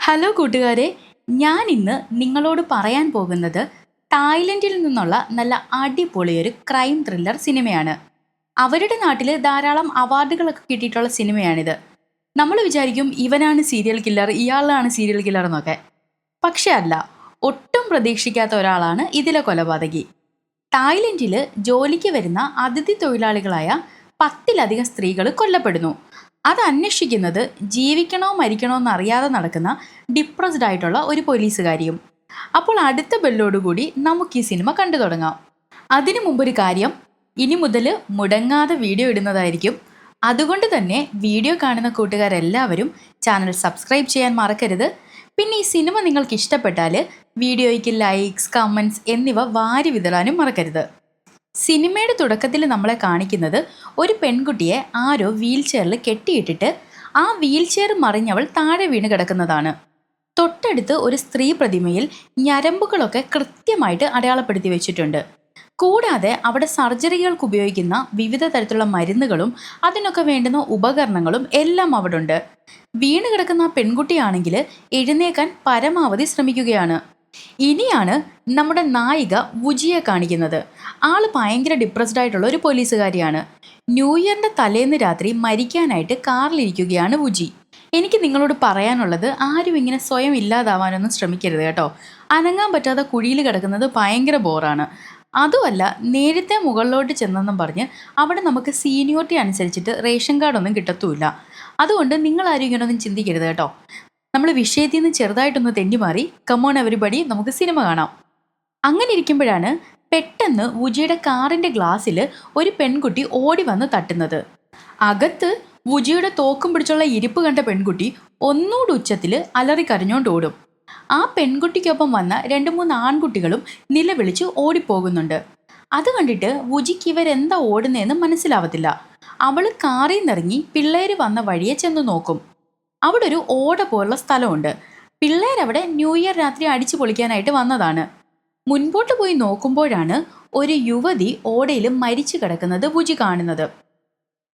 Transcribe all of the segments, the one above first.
Hello കൂട്ടുകാരെ, ഞാൻ ഇന്ന് നിങ്ങളോട് പറയാൻ പോകുന്നത് തായ്ലൻഡിൽ നിന്നുള്ള നല്ല അടിപൊളിയൊരു ക്രൈം ത്രില്ലർ സിനിമയാണ്. അവരുടെ നാട്ടിൽ ധാരാളം അവാർഡുകളൊക്കെ കിട്ടിയിട്ടുള്ള സിനിമയാണിത്. നമ്മൾ വിചാരിക്കും ഇവനാണ് സീരിയൽ കില്ലർ, ഇയാളാണ് സീരിയൽ കില്ലർ എന്നൊക്കെ. പക്ഷെ അല്ല, ഒട്ടും പ്രതീക്ഷിക്കാത്ത ഒരാളാണ് ഇതിലെ കൊലപാതകി. തായ്ലൻഡിൽ ജോലിക്ക് വരുന്ന അതിഥി തൊഴിലാളികളായ 10ലധികം സ്ത്രീകൾ കൊല്ലപ്പെടുന്നു. അത് അന്വേഷിക്കുന്നത് ജീവിക്കണോ മരിക്കണോ എന്നറിയാതെ നടക്കുന്ന ഡിപ്രസ്ഡ് ആയിട്ടുള്ള ഒരു പോലീസുകാരിയും. അപ്പോൾ അടുത്ത ബെല്ലോടുകൂടി നമുക്ക് ഈ സിനിമ കണ്ടു തുടങ്ങാം. അതിനു മുമ്പൊരു കാര്യം, ഇനി മുതൽ മുടങ്ങാതെ വീഡിയോ ഇടുന്നതായിരിക്കും. അതുകൊണ്ട് തന്നെ വീഡിയോ കാണുന്ന കൂട്ടുകാരെല്ലാവരും ചാനൽ സബ്സ്ക്രൈബ് ചെയ്യാൻ മറക്കരുത്. പിന്നെ ഈ സിനിമ നിങ്ങൾക്ക് ഇഷ്ടപ്പെട്ടാൽ വീഡിയോയ്ക്ക് ലൈക്സ്, കമൻറ്റ്സ് എന്നിവ വാരി വിതറാനും മറക്കരുത്. സിനിമയുടെ തുടക്കത്തിൽ നമ്മളെ കാണിക്കുന്നത് ഒരു പെൺകുട്ടിയെ ആരോ വീൽ ചെയറിൽ കെട്ടിയിട്ടിട്ട് ആ വീൽ ചെയർ മറിഞ്ഞവൾ താഴെ വീണ് കിടക്കുന്നതാണ്. തൊട്ടടുത്ത് ഒരു സ്ത്രീ പ്രതിമയിൽ ഞരമ്പുകളൊക്കെ കൃത്യമായിട്ട് അടയാളപ്പെടുത്തി വെച്ചിട്ടുണ്ട്. കൂടാതെ അവിടെ സർജറികൾക്ക് ഉപയോഗിക്കുന്ന വിവിധ തരത്തിലുള്ള മരുന്നുകളും അതിനൊക്കെ വേണ്ടുന്ന ഉപകരണങ്ങളും എല്ലാം അവിടെ ഉണ്ട്. വീണ് കിടക്കുന്ന ആ പെൺകുട്ടിയാണെങ്കിൽ എഴുന്നേക്കാൻ പരമാവധി ശ്രമിക്കുകയാണ്. ഇനിയാണ് നമ്മുടെ നായിക വുജിയെ കാണിക്കുന്നത്. ആള് ഭയങ്കര ഡിപ്രസ്ഡ് ആയിട്ടുള്ള ഒരു പോലീസുകാരിയാണ്. ന്യൂ ഇയറിന്റെ തലേന്ന് രാത്രി മരിക്കാനായിട്ട് കാറിലിരിക്കുകയാണ് വുജി. എനിക്ക് നിങ്ങളോട് പറയാനുള്ളത്, ആരും ഇങ്ങനെ സ്വയം ഇല്ലാതാവാനൊന്നും ശ്രമിക്കരുത് കേട്ടോ. അനങ്ങാൻ പറ്റാതെ കുഴിയിൽ കിടക്കുന്നത് ഭയങ്കര ബോറാണ്. അതുമല്ല, നേരത്തെ മുകളിലോട്ട് ചെന്നെന്നും പറഞ്ഞ് അവിടെ നമുക്ക് സീനിയോറിറ്റി അനുസരിച്ചിട്ട് റേഷൻ കാർഡൊന്നും കിട്ടത്തുമില്ല. അതുകൊണ്ട് നിങ്ങളാരും ഇങ്ങനെയൊന്നും ചിന്തിക്കരുത് കേട്ടോ. നമ്മൾ വിഷയത്തിൽ നിന്ന് ചെറുതായിട്ടൊന്ന് തെന്നിമാറി കമോൺ എവരിബഡി, നമുക്ക് സിനിമ കാണാം. അങ്ങനെ ഇരിക്കുമ്പോഴാണ് പെട്ടെന്ന് വുജിയുടെ കാറിന്റെ ഗ്ലാസ്സിൽ ഒരു പെൺകുട്ടി ഓടി വന്ന് തട്ടുന്നത്. അകത്ത് വുജിയുടെ തോക്കും പിടിച്ചുള്ള ഇരിപ്പ് കണ്ട പെൺകുട്ടി ഒന്നുകൂടി ഉച്ചത്തിൽ അലറി കരഞ്ഞോണ്ട് ഓടും. ആ പെൺകുട്ടിക്കൊപ്പം വന്ന 2-3 ആൺകുട്ടികളും നിലവിളിച്ച് ഓടിപ്പോകുന്നുണ്ട്. അത് കണ്ടിട്ട് വുജിക്ക് ഇവരെന്താ ഓടുന്നതെന്ന് മനസ്സിലാവത്തില്ല. അവൾ കാറിൽ നിന്നിറങ്ങി പിള്ളേര് വന്ന വഴിയെ ചെന്ന് നോക്കും. അവിടെ ഒരു ഓട പോലുള്ള സ്ഥലമുണ്ട്. പിള്ളേരവിടെ ന്യൂ ഇയർ രാത്രി അടിച്ചു പൊളിക്കാനായിട്ട് വന്നതാണ്. മുൻപോട്ട് പോയി നോക്കുമ്പോഴാണ് ഒരു യുവതി ഓടയിൽ മരിച്ചു കിടക്കുന്നത് വുജി കാണുന്നത്.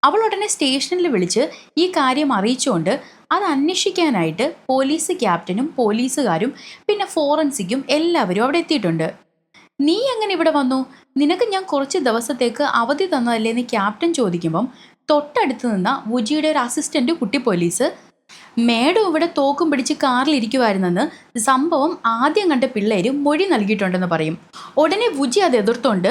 അവൾ ഉടനെ സ്റ്റേഷനിൽ വിളിച്ച് ഈ കാര്യം അറിയിച്ചുകൊണ്ട് അത് അന്വേഷിക്കാനായിട്ട് പോലീസ് ക്യാപ്റ്റനും പോലീസുകാരും പിന്നെ ഫോറൻസിക്കും എല്ലാവരും അവിടെ എത്തിയിട്ടുണ്ട്. നീ എങ്ങനെ ഇവിടെ വന്നു? നിനക്ക് ഞാൻ കുറച്ച് ദിവസത്തേക്ക് അവധി തന്നതല്ലേ എന്ന് ക്യാപ്റ്റൻ ചോദിക്കുമ്പം തൊട്ടടുത്ത് നിന്ന വുജിയുടെ ഒരു അസിസ്റ്റന്റ് കുട്ടി പോലീസ്, മേഡം ഇവിടെ തോക്കും പിടിച്ച് കാറിലിരിക്കുമായിരുന്നെന്ന് സംഭവം ആദ്യം കണ്ട പിള്ളേര് മൊഴി നൽകിയിട്ടുണ്ടെന്ന് പറയും. ഉടനെ വുജി അത് എതിർത്തോണ്ട്,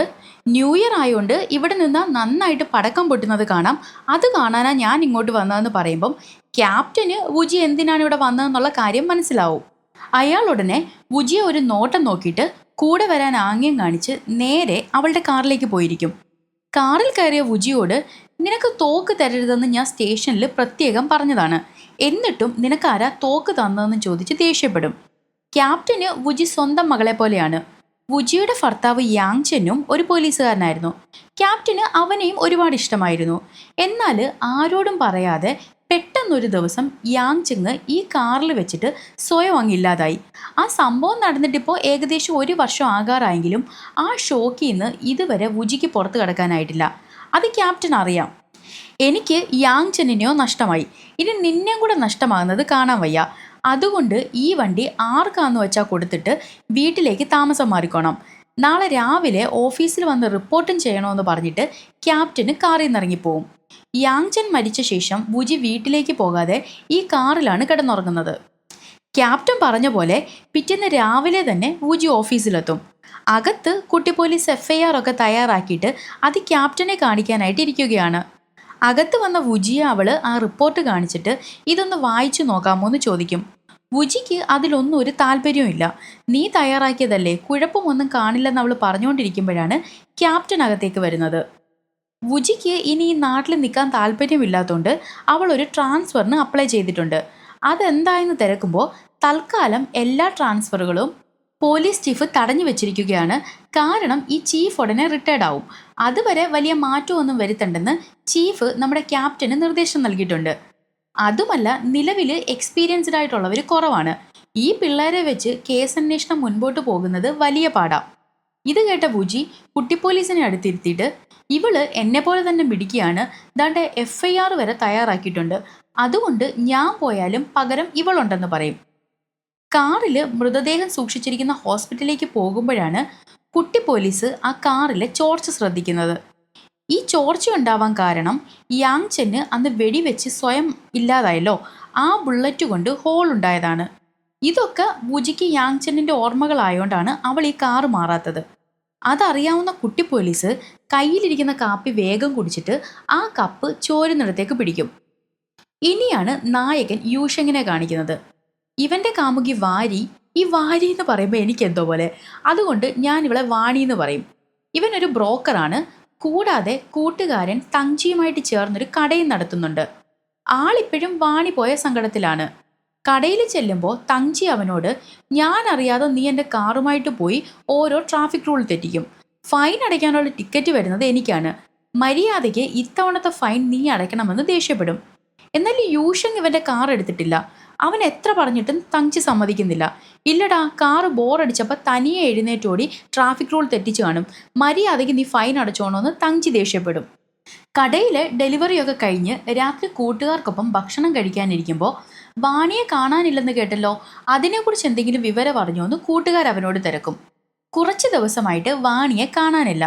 ന്യൂ ഇയർ ആയതുകൊണ്ട് ഇവിടെ നിന്ന് നന്നായിട്ട് പടക്കം പൊട്ടുന്നത് കാണാം, അത് കാണാനാ ഞാൻ ഇങ്ങോട്ട് വന്നതെന്ന് പറയുമ്പം ക്യാപ്റ്റന് വുജി എന്തിനാണ് ഇവിടെ വന്നതെന്നുള്ള കാര്യം മനസ്സിലാവും. അയാൾ ഉടനെ വുജിയെ ഒരു നോട്ടം നോക്കിയിട്ട് കൂടെ വരാൻ ആംഗ്യം കാണിച്ച് നേരെ അവളുടെ കാറിലേക്ക് പോയിരിക്കും. കാറിൽ കയറിയ വുജിയോട്, നിനക്ക് തോക്ക് തരരുതെന്ന് ഞാൻ സ്റ്റേഷനിൽ പ്രത്യേകം പറഞ്ഞതാണ്, എന്നിട്ടും നിനക്കാരാ തോക്ക് തന്നതെന്ന് ചോദിച്ച് ദേഷ്യപ്പെടും. ക്യാപ്റ്റന് വുജി സ്വന്തം മകളെ പോലെയാണ്. വുജിയുടെ ഭർത്താവ് യാങ്ചെന്നും ഒരു പോലീസുകാരനായിരുന്നു. ക്യാപ്റ്റന് അവനെയും ഒരുപാട് ഇഷ്ടമായിരുന്നു. എന്നാൽ ആരോടും പറയാതെ പെട്ടെന്നൊരു ദിവസം യാങ്ചെങ് ഈ കാറിൽ വെച്ചിട്ട് സ്വയം അങ്ങില്ലാതായി. ആ സംഭവം നടന്നിട്ടിപ്പോൾ ഏകദേശം 1 വർഷം ആകാറായെങ്കിലും ആ ഷോക്കിൽ നിന്ന് ഇതുവരെ വുജിക്ക് പുറത്ത് കിടക്കാനായിട്ടില്ല. അത് ക്യാപ്റ്റൻ അറിയാം. എനിക്ക് യാങ്ചെന്നിനെയോ നഷ്ടമായി, ഇനി നിന്നെയും കൂടെ നഷ്ടമാകുന്നത് കാണാൻ വയ്യ. അതുകൊണ്ട് ഈ വണ്ടി ആർക്കാന്ന് വെച്ചാൽ കൊടുത്തിട്ട് വീട്ടിലേക്ക് താമസം മാറിക്കോണം. നാളെ രാവിലെ ഓഫീസിൽ വന്ന് റിപ്പോർട്ടും ചെയ്യണമെന്ന് പറഞ്ഞിട്ട് ക്യാപ്റ്റന് കാറിൽ നിന്ന് ഇറങ്ങിപ്പോവും. യാങ്ചെൻ മരിച്ച ശേഷം വുജി വീട്ടിലേക്ക് പോകാതെ ഈ കാറിലാണ് കിടന്നുറങ്ങുന്നത്. ക്യാപ്റ്റൻ പറഞ്ഞ പോലെ പിറ്റേന്ന് രാവിലെ തന്നെ വുജി ഓഫീസിലെത്തും. അകത്ത് കുട്ടി പോലീസ് FIR ഒക്കെ തയ്യാറാക്കിയിട്ട് അത് ക്യാപ്റ്റനെ കാണിക്കാനായിട്ട് ഇരിക്കുകയാണ്. അകത്ത് വന്ന വുജിയെ അവൾ ആ റിപ്പോർട്ട് കാണിച്ചിട്ട് ഇതൊന്ന് വായിച്ചു നോക്കാമോ എന്ന് ചോദിക്കും. വുജിക്ക് അതിലൊന്നും ഒരു താല്പര്യവും. നീ തയ്യാറാക്കിയതല്ലേ, കുഴപ്പമൊന്നും കാണില്ലെന്ന് അവൾ പറഞ്ഞുകൊണ്ടിരിക്കുമ്പോഴാണ് ക്യാപ്റ്റൻ അകത്തേക്ക് വരുന്നത്. വുജിക്ക് ഇനി ഈ നാട്ടിൽ നിൽക്കാൻ താല്പര്യമില്ലാത്തതുകൊണ്ട് അവൾ ഒരു ട്രാൻസ്ഫറിന് അപ്ലൈ ചെയ്തിട്ടുണ്ട്. അതെന്തായെന്ന് തിരക്കുമ്പോൾ തൽക്കാലം എല്ലാ ട്രാൻസ്ഫറുകളും പോലീസ് ചീഫ് തടഞ്ഞു വെച്ചിരിക്കുകയാണ്. കാരണം ഈ ചീഫ് ഉടനെ റിട്ടയർഡ് ആവും. അതുവരെ വലിയ മാറ്റമൊന്നും വരുത്തണ്ടെന്ന് ചീഫ് നമ്മുടെ ക്യാപ്റ്റന് നിർദ്ദേശം നൽകിയിട്ടുണ്ട്. അതുമല്ല, നിലവിൽ എക്സ്പീരിയൻസ്ഡ് ആയിട്ടുള്ളവർ കുറവാണ്. ഈ പിള്ളേരെ വെച്ച് കേസ് അന്വേഷണം മുൻപോട്ട് പോകുന്നത് വലിയ പാടാ. ഇത് കേട്ട വുജി കുട്ടിപ്പോലീസിനെ അടുത്തിരുത്തിയിട്ട്, ഇവള് എന്നെ പോലെ തന്നെ മിടിക്കുകയാണ്, ദാണ്ടെ FIR വരെ തയ്യാറാക്കിയിട്ടുണ്ട്, അതുകൊണ്ട് ഞാൻ പോയാലും പകരം ഇവളുണ്ടെന്ന് പറയും. കാറിൽ മൃതദേഹം സൂക്ഷിച്ചിരിക്കുന്ന ഹോസ്പിറ്റലിലേക്ക് പോകുമ്പോഴാണ് കുട്ടി പോലീസ് ആ കാറിലെ ചോർച്ച ശ്രദ്ധിക്കുന്നത്. ഈ ചോർച്ച ഉണ്ടാവാൻ കാരണം യാങ് ചെന്ന് അന്ന് വെടിവെച്ച് സ്വയം ഇല്ലാതായല്ലോ, ആ ബുള്ളറ്റ് കൊണ്ട് ഹോൾ ഉണ്ടായതാണ്. ഇതൊക്കെ വുജിക്ക് യാങ് ചെന്നിൻ്റെ ഓർമ്മകളായോണ്ടാണ് അവൾ ഈ കാറ് മാറാത്തത്. അതറിയാവുന്ന കുട്ടി പോലീസ് കയ്യിലിരിക്കുന്ന കാപ്പി വേഗം കുടിച്ചിട്ട് ആ കപ്പ് ചോരുന്നിടത്തേക്ക് പിടിക്കും. ഇനിയാണ് നായകൻ യൂഷങ്ങിനെ കാണിക്കുന്നത്. ഇവന്റെ കാമുകി വാരി. ഈ വാരി എന്ന് പറയുമ്പോൾ എനിക്ക് എന്തോ പോലെ, അതുകൊണ്ട് ഞാൻ ഇവളെ വാണി എന്ന് പറയും. ഇവനൊരു ബ്രോക്കറാണ്. കൂടാതെ കൂട്ടുകാരൻ തങ്ജിയുമായിട്ട് ചേർന്നൊരു കടയും നടത്തുന്നുണ്ട്. ആളിപ്പോഴും വാണി പോയ സങ്കടത്തിലാണ്. കടയിൽ ചെല്ലുമ്പോൾ തങ്ജി അവനോട്, ഞാൻ അറിയാതെ നീ എൻ്റെ കാറുമായിട്ട് പോയി ഓരോ ട്രാഫിക് റൂൾ തെറ്റിക്കും. ഫൈൻ അടയ്ക്കാനുള്ള ടിക്കറ്റ് വരുന്നത് എനിക്കാണ്. മര്യാദയ്ക്ക് ഇത്തവണത്തെ ഫൈൻ നീ അടയ്ക്കണമെന്ന് ദേഷ്യപ്പെടും. എന്നാൽ യൂഷങ് ഇവൻ്റെ കാർ എടുത്തിട്ടില്ല. അവൻ എത്ര പറഞ്ഞിട്ടും തങ്ജി സമ്മതിക്കുന്നില്ല. ഇല്ലടാ, കാറ് ബോറടിച്ചപ്പോൾ തനിയെ എഴുന്നേറ്റോടി ട്രാഫിക് റൂൾ തെറ്റിച്ച് കാണും. മര്യാദയ്ക്ക് നീ ഫൈൻ അടച്ചോണോന്ന് തങ്ജി ദേഷ്യപ്പെടും. കടയിലെ ഡെലിവറിയൊക്കെ കഴിഞ്ഞ് രാത്രി കൂട്ടുകാർക്കൊപ്പം ഭക്ഷണം കഴിക്കാനിരിക്കുമ്പോൾ വാണിയെ കാണാനില്ലെന്ന് കേട്ടല്ലോ, അതിനെക്കുറിച്ച് എന്തെങ്കിലും വിവരം അറിഞ്ഞോ എന്ന് കൂട്ടുകാർ അവനോട് തിരക്കും. കുറച്ച് ദിവസമായിട്ട് വാണിയെ കാണാനില്ല.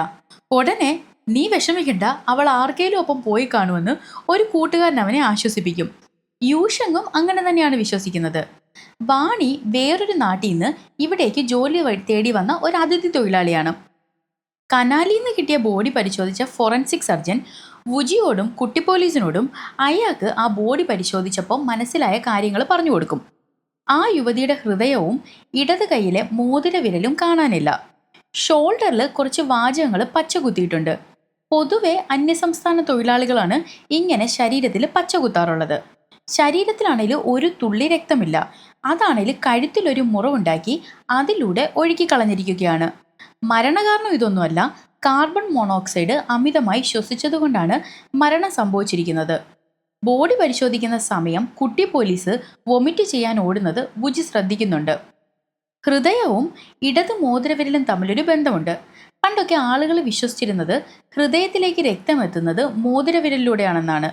ഉടനെ നീ വിഷമിക്കണ്ട, അവൾ ആർക്കേലും ഒപ്പം പോയി കാണുമെന്ന് ഒരു കൂട്ടുകാരൻ അവനെ ആശ്വസിപ്പിക്കും. യൂഷങ്ങും അങ്ങനെ തന്നെയാണ് വിശ്വസിക്കുന്നത്. വാണി വേറൊരു നാട്ടിൽ നിന്ന് ഇവിടേക്ക് ജോലി തേടി വന്ന ഒരു അതിഥി തൊഴിലാളിയാണ്. കനാലിൽ നിന്ന് കിട്ടിയ ബോഡി പരിശോധിച്ച ഫോറൻസിക് സർജൻ വുജിയോടും കുട്ടി പോലീസിനോടും അയാൾക്ക് ആ ബോഡി പരിശോധിച്ചപ്പോൾ മനസ്സിലായ കാര്യങ്ങൾ പറഞ്ഞു കൊടുക്കും. ആ യുവതിയുടെ ഹൃദയവും ഇടത് കൈയിലെ മോതിര വിരലും കാണാനില്ല. ഷോൾഡറിൽ കുറച്ച് വാചകങ്ങൾ പച്ച കുത്തിയിട്ടുണ്ട്. പൊതുവെ അന്യസംസ്ഥാന തൊഴിലാളികളാണ് ഇങ്ങനെ ശരീരത്തിൽ പച്ച കുത്താറുള്ളത്. ശരീരത്തിലാണെങ്കിൽ ഒരു തുള്ളി രക്തമില്ല. അതാണെങ്കിൽ കഴുത്തിലൊരു മുറിവുണ്ടാക്കി അതിലൂടെ ഒഴുക്കി കളഞ്ഞിരിക്കുകയാണ്. മരണകാരണം ഇതൊന്നുമല്ല, കാർബൺ മോണോക്സൈഡ് അമിതമായി ശ്വസിച്ചതുകൊണ്ടാണ് മരണം സംഭവിച്ചിരിക്കുന്നത്. ബോഡി പരിശോധിക്കുന്ന സമയം കുട്ടി പോലീസ് വൊമിറ്റ് ചെയ്യാൻ ഓടുന്നത് വുജി ശ്രദ്ധിക്കുന്നുണ്ട്. ഹൃദയവും ഇടത് മോതിരവിരലും തമ്മിലൊരു ബന്ധമുണ്ട്. പണ്ടൊക്കെ ആളുകൾ വിശ്വസിച്ചിരുന്നത് ഹൃദയത്തിലേക്ക് രക്തം എത്തുന്നത് മോതിരവിരലിലൂടെയാണെന്നാണ്.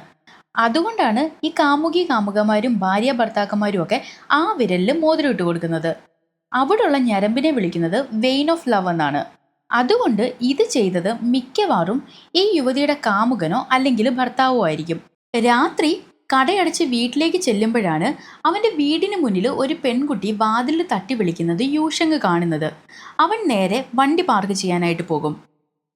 അതുകൊണ്ടാണ് ഈ കാമുകന്മാരും ഭാര്യ ഭർത്താക്കന്മാരും ഒക്കെ ആ വിരലിൽ മോതിരം ഇട്ട് കൊടുക്കുന്നത്. അവിടെയുള്ള ഞരമ്പിനെ വിളിക്കുന്നത് വെയിൻ ഓഫ് ലവ് എന്നാണ്. അതുകൊണ്ട് ഇത് ചെയ്തത് മിക്കവാറും ഈ യുവതിയുടെ കാമുകനോ അല്ലെങ്കിൽ ഭർത്താവോ ആയിരിക്കും. രാത്രി കടയടച്ച് വീട്ടിലേക്ക് ചെല്ലുമ്പോഴാണ് അവൻ്റെ വീടിന് മുന്നിൽ ഒരു പെൺകുട്ടി വാതിലിൽ തട്ടി വിളിക്കുന്നത് യൂഷങ് കാണുന്നത്. അവൻ നേരെ വണ്ടി പാർക്ക് ചെയ്യാനായിട്ട് പോകും.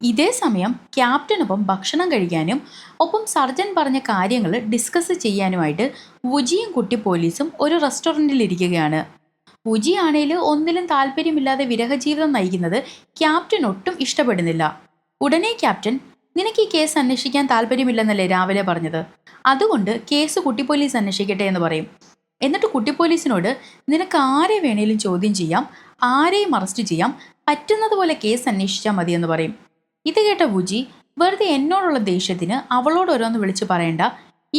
ഇതേ സമയം ക്യാപ്റ്റനൊപ്പം ഭക്ഷണം കഴിക്കാനും ഒപ്പം സർജൻ പറഞ്ഞ കാര്യങ്ങൾ ഡിസ്കസ് ചെയ്യാനുമായിട്ട് വുജിയും കുട്ടി പോലീസും ഒരു റെസ്റ്റോറൻറ്റിൽ ഇരിക്കുകയാണ്. വുജി ആണേൽ ഒന്നിലും താല്പര്യമില്ലാതെ വിരഹജീവിതം നയിക്കുന്നത് ക്യാപ്റ്റൻ ഒട്ടും ഇഷ്ടപ്പെടുന്നില്ല. ഉടനെ ക്യാപ്റ്റൻ, നിനക്ക് ഈ കേസ് അന്വേഷിക്കാൻ താല്പര്യമില്ലെന്നല്ലേ രാവിലെ പറഞ്ഞത്, അതുകൊണ്ട് കേസ് കുട്ടി പോലീസ് അന്വേഷിക്കട്ടെ എന്ന് പറയും. എന്നിട്ട് കുട്ടി പോലീസിനോട്, നിനക്ക് ആരെ വേണേലും ചോദ്യം ചെയ്യാം, ആരെയും അറസ്റ്റ് ചെയ്യാം, പറ്റുന്നത് പോലെ കേസ് അന്വേഷിച്ചാൽ മതിയെന്ന് പറയും. ഇത് കേട്ട വുജി, വെറുതെ എന്നോടുള്ള ദേഷ്യത്തിന് അവളോട് ഓരോന്ന് വിളിച്ച് പറയണ്ട,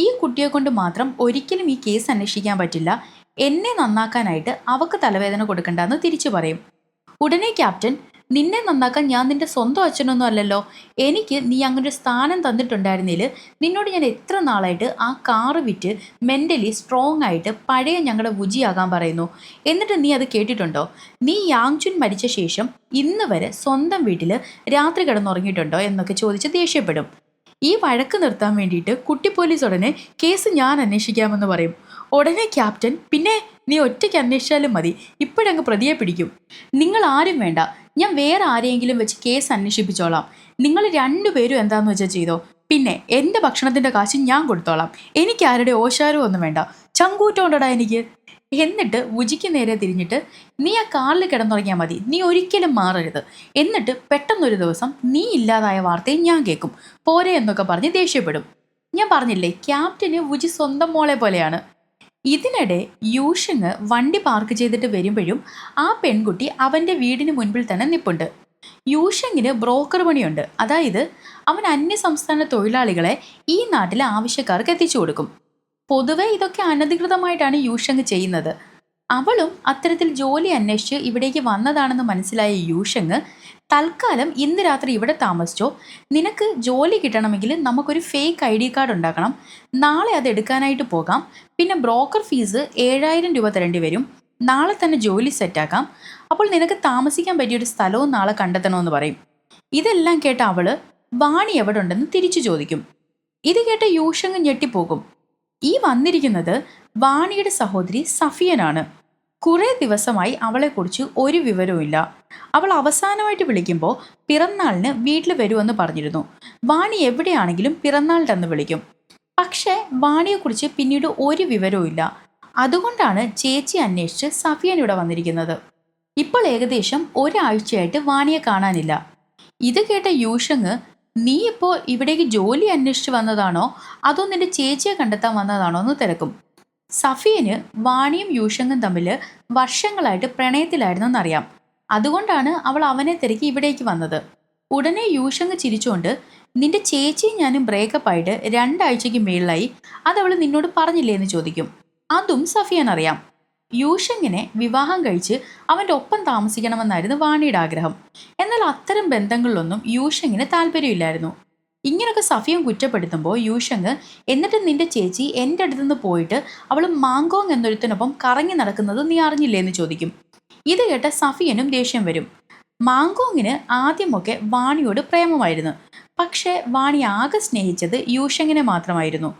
ഈ കുട്ടിയെ കൊണ്ട് മാത്രം ഒരിക്കലും ഈ കേസ് അന്വേഷിക്കാൻ പറ്റില്ല, എന്നെ നന്നാക്കാനായിട്ട് അവക്ക് തലവേദന കൊടുക്കണ്ടെന്ന് തിരിച്ചു പറയും. ഉടനെ ക്യാപ്റ്റൻ, നിന്നെ നന്നാക്കാൻ ഞാൻ നിന്റെ സ്വന്തം അച്ഛനൊന്നും അല്ലല്ലോ, എനിക്ക് നീ അങ്ങനൊരു സ്ഥാനം തന്നിട്ടുണ്ടായിരുന്നതിൽ നിന്നോട് ഞാൻ എത്ര നാളായിട്ട് ആ കാറ് വിറ്റ് മെൻ്റലി സ്ട്രോങ് ആയിട്ട് പഴയ ഞങ്ങളുടെ വുജിയാകാൻ പറയുന്നു, എന്നിട്ട് നീ അത് കേട്ടിട്ടുണ്ടോ? നീ യാങ്ചുൻ മരിച്ച ശേഷം ഇന്ന് വരെ സ്വന്തം വീട്ടിൽ രാത്രി കിടന്നുറങ്ങിയിട്ടുണ്ടോ എന്നൊക്കെ ചോദിച്ച് ദേഷ്യപ്പെടും. ഈ വഴക്ക് നിർത്താൻ വേണ്ടിയിട്ട് കുട്ടി പോലീസ് ഉടനെ കേസ് ഞാൻ അന്വേഷിക്കാമെന്ന് പറയും. ഉടനെ ക്യാപ്റ്റൻ, പിന്നെ നീ ഒറ്റയ്ക്ക് അന്വേഷിച്ചാലും മതി, ഇപ്പോഴങ്ങ് പ്രതിയെ പിടിക്കും. നിങ്ങൾ ആരും വേണ്ട, ഞാൻ വേറെ ആരെയെങ്കിലും വെച്ച് കേസ് അന്വേഷിപ്പിച്ചോളാം. നിങ്ങൾ രണ്ടുപേരും എന്താന്ന് വെച്ചാൽ ചെയ്തോ. പിന്നെ എൻ്റെ ഭക്ഷണത്തിൻ്റെ കാശ് ഞാൻ കൊടുത്തോളാം. എനിക്ക് ആരുടെ ഓശാരവും ഒന്നും വേണ്ട. ചങ്കൂറ്റോണ്ടടാ എനിക്ക്. എന്നിട്ട് വുജിക്ക് നേരെ തിരിഞ്ഞിട്ട്, നീ ആ കാറിൽ കിടന്നുറങ്ങിയാൽ മതി, നീ ഒരിക്കലും മാറരുത്. എന്നിട്ട് പെട്ടെന്നൊരു ദിവസം നീ ഇല്ലാതായ വാർത്തയും ഞാൻ കേൾക്കും, പോരെ എന്നൊക്കെ പറഞ്ഞ് ദേഷ്യപ്പെടും. ഞാൻ പറഞ്ഞില്ലേ, ക്യാപ്റ്റന് വുജി സ്വന്തം മോളെ പോലെയാണ്. ഇതിനിടെ യൂഷങ് വണ്ടി പാർക്ക് ചെയ്തിട്ട് വരുമ്പോഴും ആ പെൺകുട്ടി അവൻ്റെ വീടിന് മുൻപിൽ തന്നെ നിൽപ്പുണ്ട്. യൂഷങ്ങിന് ബ്രോക്കർ പണിയുണ്ട്. അതായത് അവൻ അന്യസംസ്ഥാന തൊഴിലാളികളെ ഈ നാട്ടിലെ ആവശ്യക്കാർക്ക് എത്തിച്ചു കൊടുക്കും. പൊതുവെ ഇതൊക്കെ അനധികൃതമായിട്ടാണ് യൂഷങ് ചെയ്യുന്നത്. അവളും അത്തരത്തിൽ ജോലി അന്വേഷിച്ച് ഇവിടേക്ക് വന്നതാണെന്ന് മനസ്സിലായ യൂഷങ്, തൽക്കാലം ഇന്ന് രാത്രി ഇവിടെ താമസിച്ചോ, നിനക്ക് ജോലി കിട്ടണമെങ്കിൽ നമുക്കൊരു ഫേക്ക് ID കാർഡ് ഉണ്ടാക്കണം, നാളെ അത് എടുക്കാനായിട്ട് പോകാം, പിന്നെ ബ്രോക്കർ ഫീസ് 7000 രൂപ തരേണ്ടി വരും, നാളെ തന്നെ ജോലി സെറ്റാക്കാം. അപ്പോൾ നിനക്ക് താമസിക്കാൻ പറ്റിയൊരു സ്ഥലവും നാളെ കണ്ടെത്തണമെന്ന് പറയും. ഇതെല്ലാം കേട്ട അവള് വാണി എവിടെ ഉണ്ടെന്ന് തിരിച്ചു ചോദിക്കും. ഇത് കേട്ട യൂഷങ് ഞെട്ടിപ്പോകും. ഈ വന്നിരിക്കുന്നത് വാണിയുടെ സഹോദരി സഫിയനാണ്. കുറേ ദിവസമായി അവളെക്കുറിച്ച് ഒരു വിവരവുമില്ല. അവൾ അവസാനമായിട്ട് വിളിക്കുമ്പോൾ പിറന്നാളിന് വീട്ടിൽ വരുമെന്ന് പറഞ്ഞിരുന്നു. വാണി എവിടെയാണെങ്കിലും പിറന്നാളിൻ്റെ അന്ന് വിളിക്കും. പക്ഷേ വാണിയെക്കുറിച്ച് പിന്നീട് ഒരു വിവരവും ഇല്ല. അതുകൊണ്ടാണ് ചേച്ചി അന്വേഷിച്ച് സഫിയൻ ഇവിടെ വന്നിരിക്കുന്നത്. ഇപ്പോൾ ഏകദേശം ഒരാഴ്ചയായിട്ട് വാണിയെ കാണാനില്ല. ഇത് കേട്ട യൂഷങ്, നീ ഇപ്പോൾ ഇവിടേക്ക് ജോലി അന്വേഷിച്ച് വന്നതാണോ അതോ നിന്റെ ചേച്ചിയെ കണ്ടെത്താൻ വന്നതാണോ എന്ന് തിരക്കും. സഫിയന് വാണിയും യൂഷങ്ങും തമ്മിൽ വർഷങ്ങളായിട്ട് പ്രണയത്തിലായിരുന്നെന്നറിയാം. അതുകൊണ്ടാണ് അവൾ അവനെ തിരക്കി ഇവിടേക്ക് വന്നത്. ഉടനെ യൂഷങ് ചിരിച്ചുകൊണ്ട്, നിന്റെ ചേച്ചിയും ഞാനും ബ്രേക്കപ്പ് ആയിട്ട് 2 ആഴ്ചയ്ക്ക് മേളിലായി, അതവൾ നിന്നോട് പറഞ്ഞില്ലേ എന്ന് ചോദിക്കും. അതും സഫിയൻ അറിയാം. യൂഷങ്ങിനെ വിവാഹം കഴിച്ച് അവൻ്റെ ഒപ്പം താമസിക്കണമെന്നായിരുന്നു വാണിയുടെ ആഗ്രഹം. എന്നാൽ അത്തരം ബന്ധങ്ങളിലൊന്നും യൂഷങ്ങിന് താല്പര്യമില്ലായിരുന്നു. ഇങ്ങനൊക്കെ സഫിയൻ കുറ്റപ്പെടുത്തുമ്പോൾ യൂഷങ്, എന്നിട്ട് നിന്റെ ചേച്ചി എൻ്റെ അടുത്തുനിന്ന് പോയിട്ട് അവൾ മാങ്കോങ് എന്നൊരുത്തിനൊപ്പം കറങ്ങി നടക്കുന്നത് നീ അറിഞ്ഞില്ലേ എന്ന് ചോദിക്കും. ഇത് കേട്ട സഫിയനും ദേഷ്യം വരും. മാങ്കോങ്ങിന് ആദ്യമൊക്കെ വാണിയോട് പ്രേമമായിരുന്നു. പക്ഷേ വാണി ആകെ സ്നേഹിച്ചത് യൂഷങ്ങിനെ മാത്രമായിരുന്നു.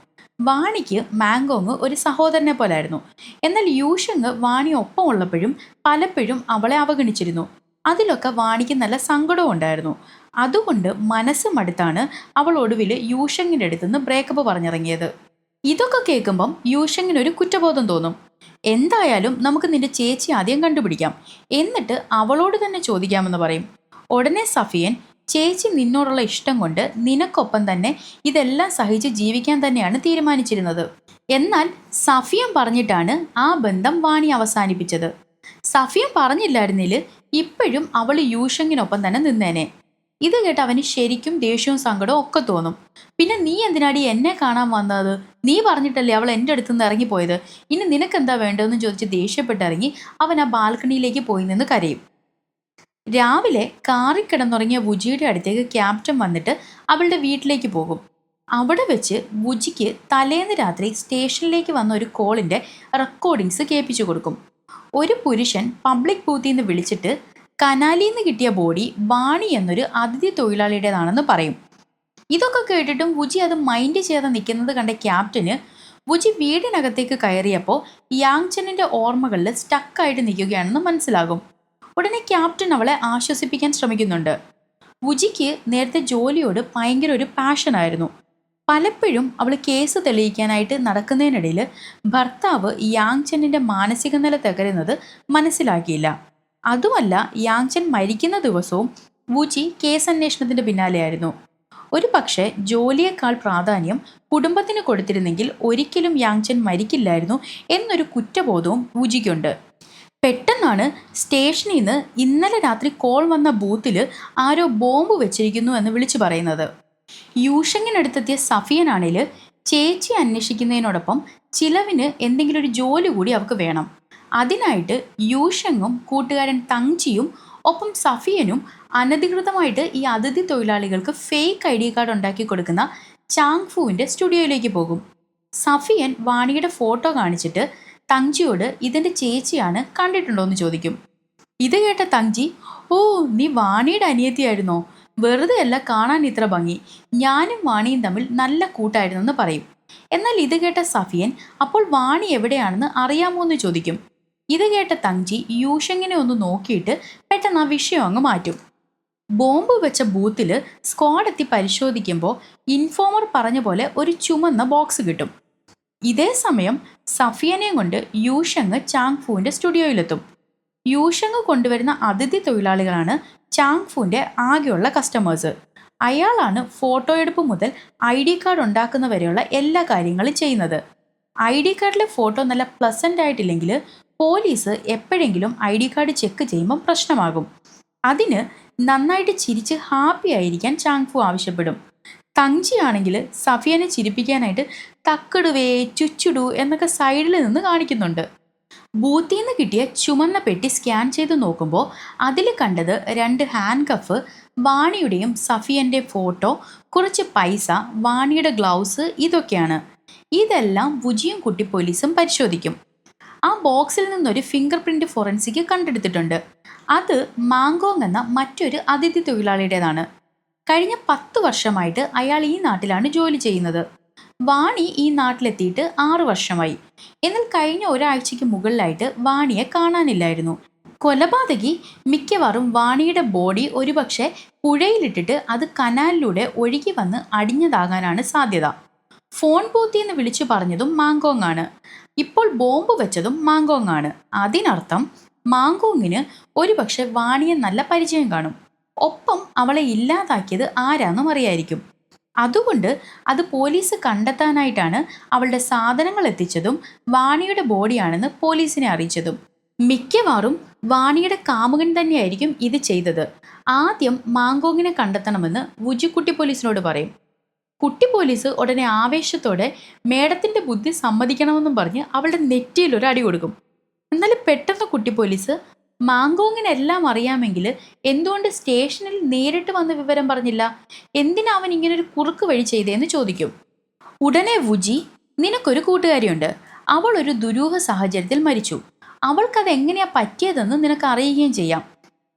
വാണിക്ക് മാങ്കോങ് ഒരു സഹോദരനെ പോലായിരുന്നു. എന്നാൽ യൂഷങ് വാണി ഒപ്പം ഉള്ളപ്പോഴും പലപ്പോഴും അവളെ അവഗണിച്ചിരുന്നു. അതിലൊക്കെ വാണിക്ക് നല്ല സങ്കടവും ഉണ്ടായിരുന്നു. അതുകൊണ്ട് മനസ്സ് മടുത്താണ് അവൾ ഒടുവിൽ യൂഷങ്ങിൻ്റെ അടുത്തുനിന്ന് ബ്രേക്കപ്പ് പറഞ്ഞിറങ്ങിയത്. ഇതൊക്കെ കേൾക്കുമ്പം യൂഷങ്ങിനൊരു കുറ്റബോധം തോന്നും. എന്തായാലും നമുക്ക് നിന്റെ ചേച്ചി ആദ്യം കണ്ടുപിടിക്കാം, എന്നിട്ട് അവളോട് തന്നെ ചോദിക്കാമെന്ന് പറയും. ഉടനെ സഫിയൻ, ചേച്ചി നിന്നോടുള്ള ഇഷ്ടം കൊണ്ട് നിനക്കൊപ്പം തന്നെ ഇതെല്ലാം സഹിച്ച് ജീവിക്കാൻ തന്നെയാണ് തീരുമാനിച്ചിരുന്നത്. എന്നാൽ സഫിയൻ പറഞ്ഞിട്ടാണ് ആ ബന്ധം വാണി അവസാനിപ്പിച്ചത്. സഫിയൻ പറഞ്ഞില്ലായിരുന്നില്ല ഇപ്പോഴും അവൾ യൂഷങ്ങിനൊപ്പം തന്നെ നിന്നേനെ. ഇത് കേട്ട് അവന് ശരിക്കും ദേഷ്യവും സങ്കടവും ഒക്കെ തോന്നും. പിന്നെ നീ എന്തിനാടി എന്നെ കാണാൻ വന്നത്? നീ പറഞ്ഞിട്ടല്ലേ അവൾ എൻ്റെ അടുത്തുനിന്ന് ഇറങ്ങിപ്പോയത്. ഇനി നിനക്കെന്താ വേണ്ടതെന്ന് ചോദിച്ച് ദേഷ്യപ്പെട്ടിറങ്ങി അവൻ ആ ബാൽക്കണിയിലേക്ക് പോയി നിന്ന് കരയും. രാവിലെ കാറിൽ കിടന്നുറങ്ങിയ വുജിയുടെ അടുത്തേക്ക് ക്യാപ്റ്റൻ വന്നിട്ട് അവളുടെ വീട്ടിലേക്ക് പോകും. അവിടെ വെച്ച് വുജിക്ക് തലേന്ന് രാത്രി സ്റ്റേഷനിലേക്ക് വന്ന ഒരു കോളിൻ്റെ റെക്കോർഡിങ്സ് കേൾപ്പിച്ചു കൊടുക്കും. ഒരു പുരുഷൻ പബ്ലിക് ബൂത്തിൽ നിന്ന് വിളിച്ചിട്ട് കനാലിൽ നിന്ന് കിട്ടിയ ബോഡി വാണി എന്നൊരു അതിഥി തൊഴിലാളിയുടേതാണെന്ന് പറയും. ഇതൊക്കെ കേട്ടിട്ടും വുജി അത് മൈൻഡ് ചെയ്യാതെ നിൽക്കുന്നത് കണ്ട ക്യാപ്റ്റന് വുജി വീടിനകത്തേക്ക് കയറിയപ്പോൾ യാങ്ചനിൻ്റെ ഓർമ്മകളിൽ സ്റ്റക്കായിട്ട് നിൽക്കുകയാണെന്ന് മനസ്സിലാകും. ഉടനെ ക്യാപ്റ്റൻ അവളെ ആശ്വസിപ്പിക്കാൻ ശ്രമിക്കുന്നുണ്ട്. വുജിക്ക് നേരത്തെ ജോലിയോട് ഭയങ്കര ഒരു പാഷനായിരുന്നു. പലപ്പോഴും അവൾ കേസ് തെളിയിക്കാനായിട്ട് നടക്കുന്നതിനിടയിൽ ഭർത്താവ് യാങ്ചനിൻ്റെ മാനസിക നില തകരുന്നത് മനസ്സിലാക്കിയില്ല. അതുമല്ല, യാങ്ചൻ മരിക്കുന്ന ദിവസവും വുജി കേസ് അന്വേഷണത്തിൻ്റെ പിന്നാലെയായിരുന്നു. ഒരു പക്ഷേ ജോലിയേക്കാൾ പ്രാധാന്യം കുടുംബത്തിന് കൊടുത്തിരുന്നെങ്കിൽ ഒരിക്കലും യാങ്ചൻ മരിക്കില്ലായിരുന്നു എന്നൊരു കുറ്റബോധവും വുജിക്കുണ്ട്. പെട്ടെന്നാണ് സ്റ്റേഷനിൽ നിന്ന് ഇന്നലെ രാത്രി കോൾ വന്ന ബൂത്തിൽ ആരോ ബോംബ് വെച്ചിരിക്കുന്നു എന്ന് വിളിച്ചു പറയുന്നത്. യൂഷങ്ങിനടുത്തെത്തിയ സഫിയനാണെങ്കിൽ ചേച്ചി അന്വേഷിക്കുന്നതിനോടൊപ്പം ചിലവിന് എന്തെങ്കിലും ഒരു ജോലി കൂടി അവൾക്ക് വേണം. അതിനായിട്ട് യൂഷങ്ങും കൂട്ടുകാരൻ തങ്ജിയും ഒപ്പം സഫിയനും അനധികൃതമായിട്ട് ഈ അതിഥി തൊഴിലാളികൾക്ക് ഫേക്ക് ID കാർഡ് ഉണ്ടാക്കി കൊടുക്കുന്ന ചാങ്ഫുവിൻ്റെ സ്റ്റുഡിയോയിലേക്ക് പോകും. സഫിയൻ വാണിയുടെ ഫോട്ടോ കാണിച്ചിട്ട് തങ്ജിയോട് ഇതിൻ്റെ ചേച്ചിയാണ്, കണ്ടിട്ടുണ്ടോ എന്ന് ചോദിക്കും. ഇത് കേട്ട തങ്ജി, ഓ നീ വാണിയുടെ അനിയത്തിയായിരുന്നോ? വെറുതെ അല്ല കാണാൻ ഇത്ര ഭംഗി, ഞാനും വാണിയും തമ്മിൽ നല്ല കൂട്ടായിരുന്നെന്ന് പറയും. എന്നാൽ ഇത് കേട്ട സഫിയൻ, അപ്പോൾ വാണി എവിടെയാണെന്ന് അറിയാമോ എന്ന് ചോദിക്കും. ഇത് കേട്ട തങ്ജി യൂഷങ്ങിനെ ഒന്ന് നോക്കിയിട്ട് പെട്ടെന്ന് ആ വിഷയം അങ്ങ് മാറ്റും. ബോംബ് വെച്ച ബൂത്തിൽ സ്ക്വാഡ് എത്തി പരിശോധിക്കുമ്പോൾ ഇൻഫോമർ പറഞ്ഞ പോലെ ഒരു ചുമന്ന ബോക്സ് കിട്ടും. ഇതേ സമയം സഫിയനെയും കൊണ്ട് യൂഷങ് ചാങ്ഫുവിൻ്റെ സ്റ്റുഡിയോയിലെത്തും. യൂഷങ് കൊണ്ടുവരുന്ന അതിഥി തൊഴിലാളികളാണ് ചാങ്ഫുവിൻ്റെ ആകെയുള്ള കസ്റ്റമേഴ്സ്. അയാളാണ് ഫോട്ടോ എടുപ്പ് മുതൽ ID കാർഡ് ഉണ്ടാക്കുന്നവരെയുള്ള എല്ലാ കാര്യങ്ങളും ചെയ്യുന്നത്. ID കാർഡിലെ ഫോട്ടോ നല്ല പ്ലസൻ്റ് ആയിട്ടില്ലെങ്കിൽ പോലീസ് എപ്പോഴെങ്കിലും ID കാർഡ് ചെക്ക് ചെയ്യുമ്പം പ്രശ്നമാകും. അതിന് നന്നായിട്ട് ചിരിച്ച് ഹാപ്പി ആയിരിക്കാൻ ചാങ്ഫു ആവശ്യപ്പെടും. തങ്ജി ആണെങ്കിൽ സഫിയനെ ചിരിപ്പിക്കാനായിട്ട് തക്കിടുവേ ചുച്ചുടു എന്നൊക്കെ സൈഡിൽ നിന്ന് കാണിക്കുന്നുണ്ട്. ബൂത്തിൽ നിന്ന് കിട്ടിയ ചുമന്ന പെട്ടി സ്കാൻ ചെയ്ത് നോക്കുമ്പോൾ അതിൽ കണ്ടത് 2 ഹാൻഡ് കഫ്, വാണിയുടെയും സഫിയൻ്റെ ഫോട്ടോ, കുറച്ച് പൈസ, വാണിയുടെ ഗ്ലൗസ്, ഇതൊക്കെയാണ്. ഇതെല്ലാം വുജിയും കുട്ടി പോലീസും പരിശോധിക്കും. ആ ബോക്സിൽ നിന്നൊരു ഫിംഗർ പ്രിന്റ് ഫോറൻസിക് കണ്ടെടുത്തിട്ടുണ്ട്. അത് മാങ്കോങ് എന്ന മറ്റൊരു അതിഥി തൊഴിലാളിയുടേതാണ്. കഴിഞ്ഞ 10 വർഷമായിട്ട് അയാൾ ഈ നാട്ടിലാണ് ജോലി ചെയ്യുന്നത്. വാണി ഈ നാട്ടിലെത്തിയിട്ട് 6 വർഷമായി. എന്നാൽ കഴിഞ്ഞ ഒരാഴ്ചയ്ക്ക് മുകളിലായിട്ട് വാണിയെ കാണാനില്ലായിരുന്നു. കൊലപാതകി മിക്കവാറും വാണിയുടെ ബോഡി ഒരുപക്ഷെ പുഴയിലിട്ടിട്ട് അത് കനാലിലൂടെ ഒഴുകി വന്ന് അടിഞ്ഞതാകാനാണ് സാധ്യത. ഫോൺ ബൂത്തിൽ നിന്ന് വിളിച്ചു പറഞ്ഞതും മാങ്കോങ് ആണ്. ഇപ്പോൾ ബോംബ് വെച്ചതും മാങ്കോങ് ആണ്. അതിനർത്ഥം മാങ്കോങ്ങിന് ഒരുപക്ഷെ വാണിയെ നല്ല പരിചയം കാണും. ഒപ്പം അവളെ ഇല്ലാതാക്കിയത് ആരാന്നും അറിയായിരിക്കും. അതുകൊണ്ട് അത് പോലീസ് കണ്ടെത്താനായിട്ടാണ് അവളുടെ സാധനങ്ങൾ എത്തിച്ചതും വാണിയുടെ ബോഡിയാണെന്ന് പോലീസിനെ അറിയിച്ചതും. മിക്കവാറും വാണിയുടെ കാമുകൻ തന്നെയായിരിക്കും ഇത് ചെയ്തത്. ആദ്യം മാങ്കോങ്ങിനെ കണ്ടെത്തണമെന്ന് വുജിക്കുട്ടി പോലീസിനോട് പറയും. കുട്ടി പോലീസ് ഉടനെ ആവേശത്തോടെ മേഡത്തിന്റെ ബുദ്ധി സമ്മതിക്കണമെന്നും പറഞ്ഞ് അവളുടെ നെറ്റിയിൽ ഒരു അടി കൊടുക്കും. എന്നാൽ പെട്ടെന്ന് കുട്ടി പോലീസ് മാങ്കോങ്ങിനെല്ലാം അറിയാമെങ്കിൽ എന്തുകൊണ്ട് സ്റ്റേഷനിൽ നേരിട്ട് വന്ന് വിവരം പറഞ്ഞില്ല, എന്തിനാ അവൻ ഇങ്ങനൊരു കുറുക്ക് വഴി ചെയ്തതെന്ന് ചോദിക്കും. ഉടനെ വുജി, നിനക്കൊരു കൂട്ടുകാരിയുണ്ട്, അവൾ ഒരു ദുരൂഹ സാഹചര്യത്തിൽ മരിച്ചു, അവൾക്കത് എങ്ങനെയാ പറ്റിയതെന്ന് നിനക്ക് അറിയുകയും ചെയ്യാം.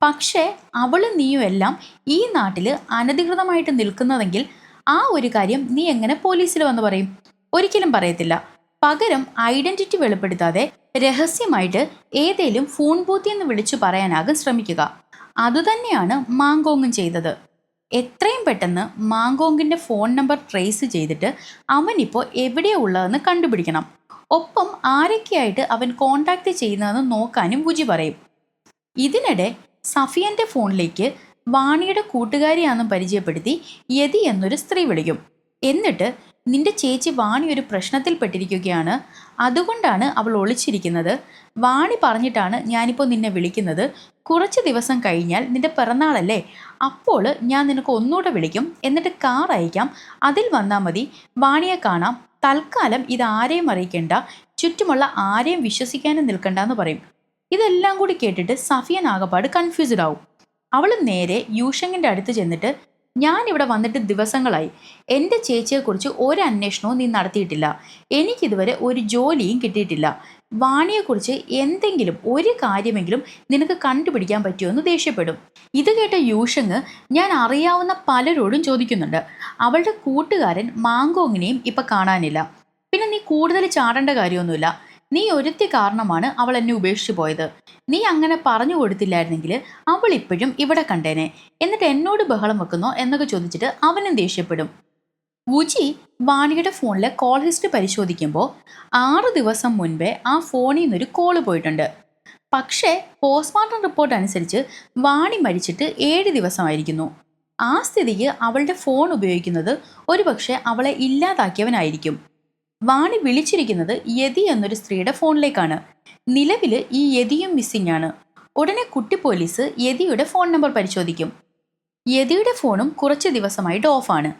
പക്ഷേ അവളും നീയും എല്ലാം ഈ നാട്ടിൽ അനധികൃതമായിട്ട് നിൽക്കുന്നതെങ്കിൽ ആ ഒരു കാര്യം നീ എങ്ങനെ പോലീസിൽ വന്ന് പറയും? ഒരിക്കലും പറയത്തില്ല. പകരം ഐഡന്റിറ്റി വെളിപ്പെടുത്താതെ രഹസ്യമായിട്ട് ഏതേലും ഫോൺ ബൂത്തിൽ നിന്ന് വിളിച്ചു പറയാനാകും ശ്രമിക്കുക. അതുതന്നെയാണ് മാങ്കോങ്ങും ചെയ്തത്. എത്രയും പെട്ടെന്ന് മാങ്കോങ്ങിന്റെ ഫോൺ നമ്പർ ട്രേസ് ചെയ്തിട്ട് അവനിപ്പോൾ എവിടെയാ ഉള്ളതെന്ന് കണ്ടുപിടിക്കണം. ഒപ്പം ആരൊക്കെയായിട്ട് അവൻ കോണ്ടാക്ട് ചെയ്യുന്നതെന്ന് നോക്കാനും വുജി പറയും. ഇതിനിടെ സഫിയന്റെ ഫോണിലേക്ക് വാണിയുടെ കൂട്ടുകാരിയാണെന്ന് പരിചയപ്പെടുത്തി യതി എന്നൊരു സ്ത്രീ വിളിക്കും. എന്നിട്ട് നിന്റെ ചേച്ചി വാണി ഒരു പ്രശ്നത്തിൽപ്പെട്ടിരിക്കുകയാണ്, അതുകൊണ്ടാണ് അവൾ ഒളിച്ചിരിക്കുന്നത്. വാണി പറഞ്ഞിട്ടാണ് ഞാനിപ്പോൾ നിന്നെ വിളിക്കുന്നത്. കുറച്ച് ദിവസം കഴിഞ്ഞാൽ നിന്റെ പിറന്നാളല്ലേ, അപ്പോൾ ഞാൻ നിനക്ക് ഒന്നുകൂടെ വിളിക്കും, എന്നിട്ട് കാർ അയക്കാം, അതിൽ വന്നാൽ മതി, വാണിയെ കാണാം. തൽക്കാലം ഇത് ആരെയും അറിയിക്കേണ്ട, ചുറ്റുമുള്ള ആരെയും വിശ്വസിക്കാനും നിൽക്കണ്ട എന്ന് പറയും. ഇതെല്ലാം കൂടി കേട്ടിട്ട് സഫിയൻ ആകപ്പാട് കൺഫ്യൂസ്ഡ് ആവും. അവൾ നേരെ യൂഷങ്ങിൻ്റെ അടുത്ത് ചെന്നിട്ട്, ഞാൻ ഇവിടെ വന്നിട്ട് ദിവസങ്ങളായി, എൻ്റെ ചേച്ചിയെക്കുറിച്ച് ഒരു അന്വേഷണവും നീ നടത്തിയിട്ടില്ല, എനിക്കിതുവരെ ഒരു ജോലിയും കിട്ടിയിട്ടില്ല, വാണിയെക്കുറിച്ച് എന്തെങ്കിലും ഒരു കാര്യമെങ്കിലും നിനക്ക് കണ്ടുപിടിക്കാൻ പറ്റുമോ എന്ന് ദേഷ്യപ്പെടും. ഇത് കേട്ട യൂഷങ് ഞാൻ അറിയാവുന്ന പലരോടും ചോദിക്കുന്നുണ്ട്, അവളുടെ കൂട്ടുകാരൻ മാങ്കോങ്ങിനെയും ഇപ്പം കാണാനില്ല, പിന്നെ നീ കൂടുതൽ ചാടേണ്ട കാര്യമൊന്നുമില്ല, നീ ഒരുത്തി കാരണമാണ് അവൾ എന്നെ ഉപേക്ഷിച്ചു പോയത്, നീ അങ്ങനെ പറഞ്ഞു കൊടുത്തില്ലായിരുന്നെങ്കിൽ അവൾ ഇപ്പോഴും ഇവിടെ കണ്ടേനെ, എന്നിട്ട് എന്നോട് ബഹളം വെക്കുന്നോ എന്നൊക്കെ ചോദിച്ചിട്ട് അവനും ദേഷ്യപ്പെടും. വുജി വാണിയുടെ ഫോണിലെ കോൾ ഹിസ്റ്ററി പരിശോധിക്കുമ്പോൾ 6 ദിവസം മുൻപേ ആ ഫോണിൽ നിന്നൊരു കോള് പോയിട്ടുണ്ട്. പക്ഷേ പോസ്റ്റ്മോർട്ടം റിപ്പോർട്ട് അനുസരിച്ച് വാണി മരിച്ചിട്ട് 7 ദിവസമായിരിക്കുന്നു. ആ സ്ഥിതിക്ക് അവളുടെ ഫോൺ ഉപയോഗിക്കുന്നത് ഒരുപക്ഷെ അവളെ ഇല്ലാതാക്കിയവനായിരിക്കും. വാണി വിളിച്ചിരിക്കുന്നത് യതി എന്നൊരു സ്ത്രീയുടെ ഫോണിലേക്കാണ്. നിലവിൽ ഈ യതിയും മിസ്സിംഗ് ആണ്. ഉടനെ കുട്ടി പോലീസ് യതിയുടെ ഫോൺ നമ്പർ പരിശോധിക്കും. യതിയുടെ ഫോണും കുറച്ച് ദിവസമായിട്ട് ഓഫാണ്.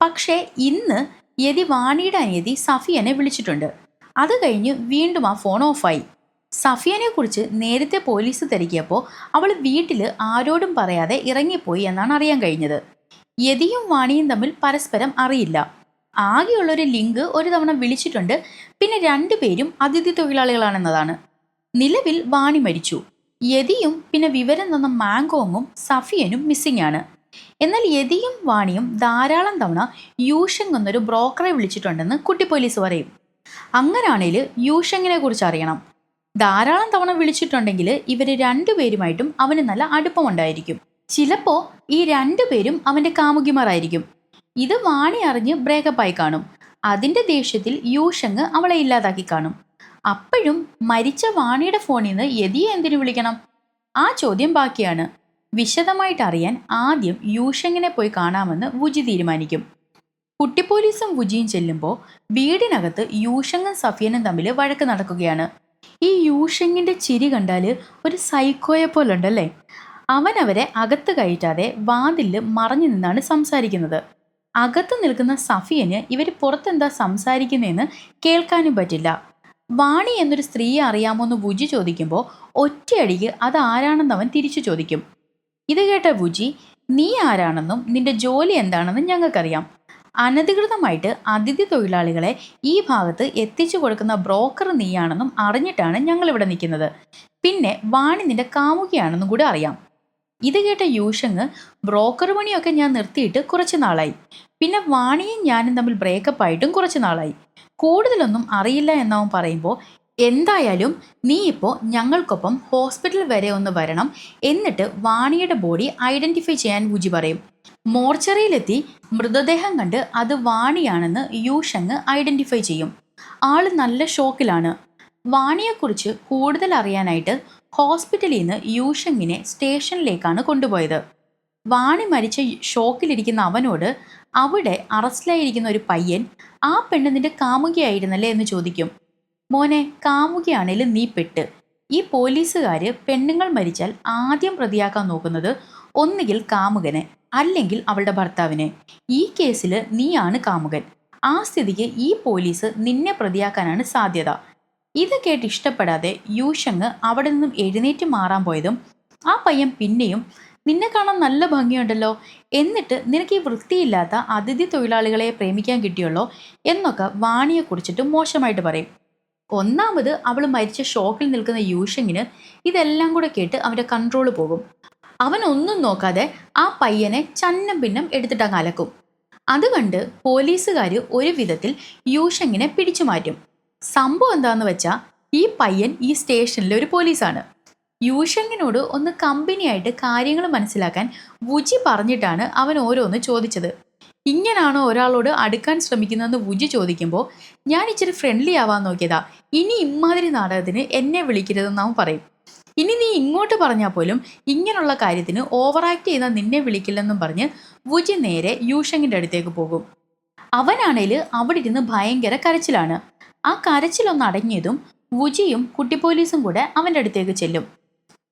പക്ഷേ ഇന്ന് യതി വാണിയുടെ അനിയതി സഫിയനെ വിളിച്ചിട്ടുണ്ട്. അത് കഴിഞ്ഞ് വീണ്ടും ആ ഫോൺ ഓഫായി. സഫിയനെ കുറിച്ച് നേരത്തെ പോലീസ് തിരക്കിയപ്പോൾ അവൾ വീട്ടിൽ ആരോടും പറയാതെ ഇറങ്ങിപ്പോയി എന്നാണ് അറിയാൻ കഴിഞ്ഞത്. യതിയും വാണിയും തമ്മിൽ പരസ്പരം അറിയില്ല. ആകെയുള്ളൊരു ലിങ്ക് ഒരു തവണ വിളിച്ചിട്ടുണ്ട്, പിന്നെ 2 പേരും അതിഥി തൊഴിലാളികളാണെന്നതാണ്. നിലവിൽ വാണി മരിച്ചു. യതിയും പിന്നെ വിവരം തന്ന മാങ്കോങ്ങും സഫിയനും മിസ്സിംഗ് ആണ്. എന്നാൽ യതിയും വാണിയും ധാരാളം തവണ യൂഷങ് എന്നൊരു ബ്രോക്കറെ വിളിച്ചിട്ടുണ്ടെന്ന് കുട്ടി പോലീസ് പറയും. അങ്ങനാണെങ്കിൽ യൂഷങ്ങിനെ കുറിച്ച് അറിയണം. ധാരാളം തവണ വിളിച്ചിട്ടുണ്ടെങ്കിൽ ഇവർ 2 പേരുമായിട്ടും അവന് നല്ല അടുപ്പമുണ്ടായിരിക്കും. ചിലപ്പോൾ ഈ 2 പേരും അവൻ്റെ കാമുകിമാരായിരിക്കും. ഇത് വാണി അറിഞ്ഞ് ബ്രേക്കപ്പായി കാണും. അതിൻ്റെ ദേഷ്യത്തിൽ യൂഷങ് അവളെ ഇല്ലാതാക്കി കാണും. അപ്പോഴും മരിച്ച വാണിയുടെ ഫോണിൽ നിന്ന് യതിയെ എന്തിനു വിളിക്കണം? ആ ചോദ്യം ബാക്കിയാണ്. വിശദമായിട്ട് അറിയാൻ ആദ്യം യൂഷങ്ങിനെ പോയി കാണാമെന്ന് വുജി തീരുമാനിക്കും. കുട്ടി പോലീസും വുജിയും ചെല്ലുമ്പോൾ വീടിനകത്ത് യൂഷങ്ങും സഫിയനും തമ്മിൽ വഴക്ക് നടക്കുകയാണ്. ഈ യൂഷങ്ങിൻ്റെ ചിരി കണ്ടാൽ ഒരു സൈക്കോയെ പോലുണ്ടല്ലേ. അവനവരെ അകത്ത് കയറ്റാതെ വാതിലിൽ മറഞ്ഞു നിന്നാണ് സംസാരിക്കുന്നത്. അകത്ത് നിൽക്കുന്ന സഫിയന് ഇവർ പുറത്തെന്താ സംസാരിക്കുന്നതെന്ന് കേൾക്കാനും പറ്റില്ല. വാണി എന്നൊരു സ്ത്രീയെ അറിയാമോ എന്ന് വുജി ചോദിക്കുമ്പോൾ ഒറ്റയടിക്ക് അത് ആരാണെന്ന് അവൻ തിരിച്ചു ചോദിക്കും. ഇത് കേട്ട വുജി, നീ ആരാണെന്നും നിന്റെ ജോലി എന്താണെന്നും ഞങ്ങൾക്കറിയാം, അനധികൃതമായിട്ട് അതിഥി തൊഴിലാളികളെ ഈ ഭാഗത്ത് എത്തിച്ചു കൊടുക്കുന്ന ബ്രോക്കർ നീയാണെന്നും അറിഞ്ഞിട്ടാണ് ഞങ്ങൾ ഇവിടെ നിൽക്കുന്നത്. പിന്നെ വാണി നിന്റെ കാമുകിയാണെന്നും കൂടി അറിയാം. ഇത് കേട്ട യൂഷങ്, ബ്രോക്കർ പണിയൊക്കെ ഞാൻ നിർത്തിയിട്ട് കുറച്ച് നാളായി. പിന്നെ വാണിയും ഞാനും തമ്മിൽ ബ്രേക്കപ്പ് ആയിട്ടും കുറച്ച് നാളായി. കൂടുതലൊന്നും അറിയില്ല എന്നവൻ പറയുമ്പോൾ, എന്തായാലും നീ ഇപ്പോൾ ഞങ്ങൾക്കൊപ്പം ഹോസ്പിറ്റൽ വരെ ഒന്ന് വരണം, എന്നിട്ട് വാണിയുടെ ബോഡി ഐഡന്റിഫൈ ചെയ്യാൻ വുജി പറയും. മോർച്ചറിയിലെത്തി മൃതദേഹം കണ്ട് അത് വാണിയാണെന്ന് യൂഷങ് ഐഡന്റിഫൈ ചെയ്യും. ആള് നല്ല ഷോക്കിലാണ്. വാണിയെക്കുറിച്ച് കൂടുതൽ അറിയാനായിട്ട് ഹോസ്പിറ്റലിൽ നിന്ന് യൂഷങ്ങിനെ സ്റ്റേഷനിലേക്കാണ് കൊണ്ടുപോയത്. വാണി മരിച്ച ഷോക്കിലിരിക്കുന്ന അവനോട് അവിടെ അറസ്റ്റിലായിരിക്കുന്ന ഒരു പയ്യൻ, ആ പെണ്ണ് നിന്റെ കാമുകിയായിരുന്നല്ലേ എന്ന് ചോദിക്കും. മോനെ, കാമുകിയാണേലും നീ പെട്ട്. ഈ പോലീസുകാര് പെണ്ണുങ്ങൾ മരിച്ചാൽ ആദ്യം പ്രതിയാക്കാൻ നോക്കുന്നത് ഒന്നുകിൽ കാമുകനെ അല്ലെങ്കിൽ അവളുടെ ഭർത്താവിനെ. ഈ കേസിൽ നീയാണ് കാമുകൻ. ആ സ്ഥിതിക്ക് ഈ പോലീസ് നിന്നെ പ്രതിയാക്കാനാണ് സാധ്യത. ഇത് കേട്ട് ഇഷ്ടപ്പെടാതെ യൂഷങ് അവിടെ നിന്നും എഴുന്നേറ്റ് മാറാൻ പോയതും ആ പയ്യൻ പിന്നെയും, നിന്നെ കാണാൻ നല്ല ഭംഗിയുണ്ടല്ലോ, എന്നിട്ട് നിനക്ക് ഈ വൃത്തിയില്ലാത്ത അതിഥി തൊഴിലാളികളെ പ്രേമിക്കാൻ കിട്ടിയുള്ളോ എന്നൊക്കെ വാണിയെക്കുറിച്ചിട്ട് മോശമായിട്ട് പറയും. ഒന്നാമത് അവൾ മരിച്ച ഷോക്കിൽ നിൽക്കുന്ന യൂഷങ്ങിന് ഇതെല്ലാം കൂടെ കേട്ട് അവൻ്റെ കൺട്രോൾ പോകും. അവൻ ഒന്നും നോക്കാതെ ആ പയ്യനെ ചന്നം ഭിന്നം എടുത്തിട്ട് അങ്ങ് അലക്കും. അത് കണ്ട് പോലീസുകാർ ഒരു വിധത്തിൽ യൂഷങ്ങിനെ പിടിച്ചു മാറ്റും. സംഭവം എന്താണെന്ന് വെച്ചാൽ, ഈ പയ്യൻ ഈ സ്റ്റേഷനിലെ ഒരു പോലീസാണ്. യൂഷങ്ങിനോട് ഒന്ന് കമ്പനിയായിട്ട് കാര്യങ്ങൾ മനസ്സിലാക്കാൻ വുജി പറഞ്ഞിട്ടാണ് അവൻ ഓരോന്ന് ചോദിച്ചത്. ഇങ്ങനാണോ ഒരാളോട് അടുക്കാൻ ശ്രമിക്കുന്നതെന്ന് വുജി ചോദിക്കുമ്പോൾ, ഞാൻ ഇച്ചിരി ഫ്രണ്ട്ലി ആവാൻ നോക്കിയതാ, ഇനി ഇമ്മാതിരി നാടകത്തിന് എന്നെ വിളിക്കരുതെന്ന് അവൻ പറയും. ഇനി നീ ഇങ്ങോട്ട് പറഞ്ഞാൽ പോലും ഇങ്ങനെയുള്ള കാര്യത്തിന് ഓവർ ആക്ട് ചെയ്താൽ നിന്നെ വിളിക്കില്ലെന്നും പറഞ്ഞ് വുജി നേരെ യൂഷങ്ങിൻ്റെ അടുത്തേക്ക് പോകും. അവനാണേൽ അവിടെ ഇരുന്ന് ഭയങ്കര കരച്ചിലാണ്. ആ കരച്ചിലൊന്ന് അടങ്ങിയതും വുജിയും കുട്ടി പോലീസും കൂടെ അവൻ്റെ അടുത്തേക്ക് ചെല്ലും.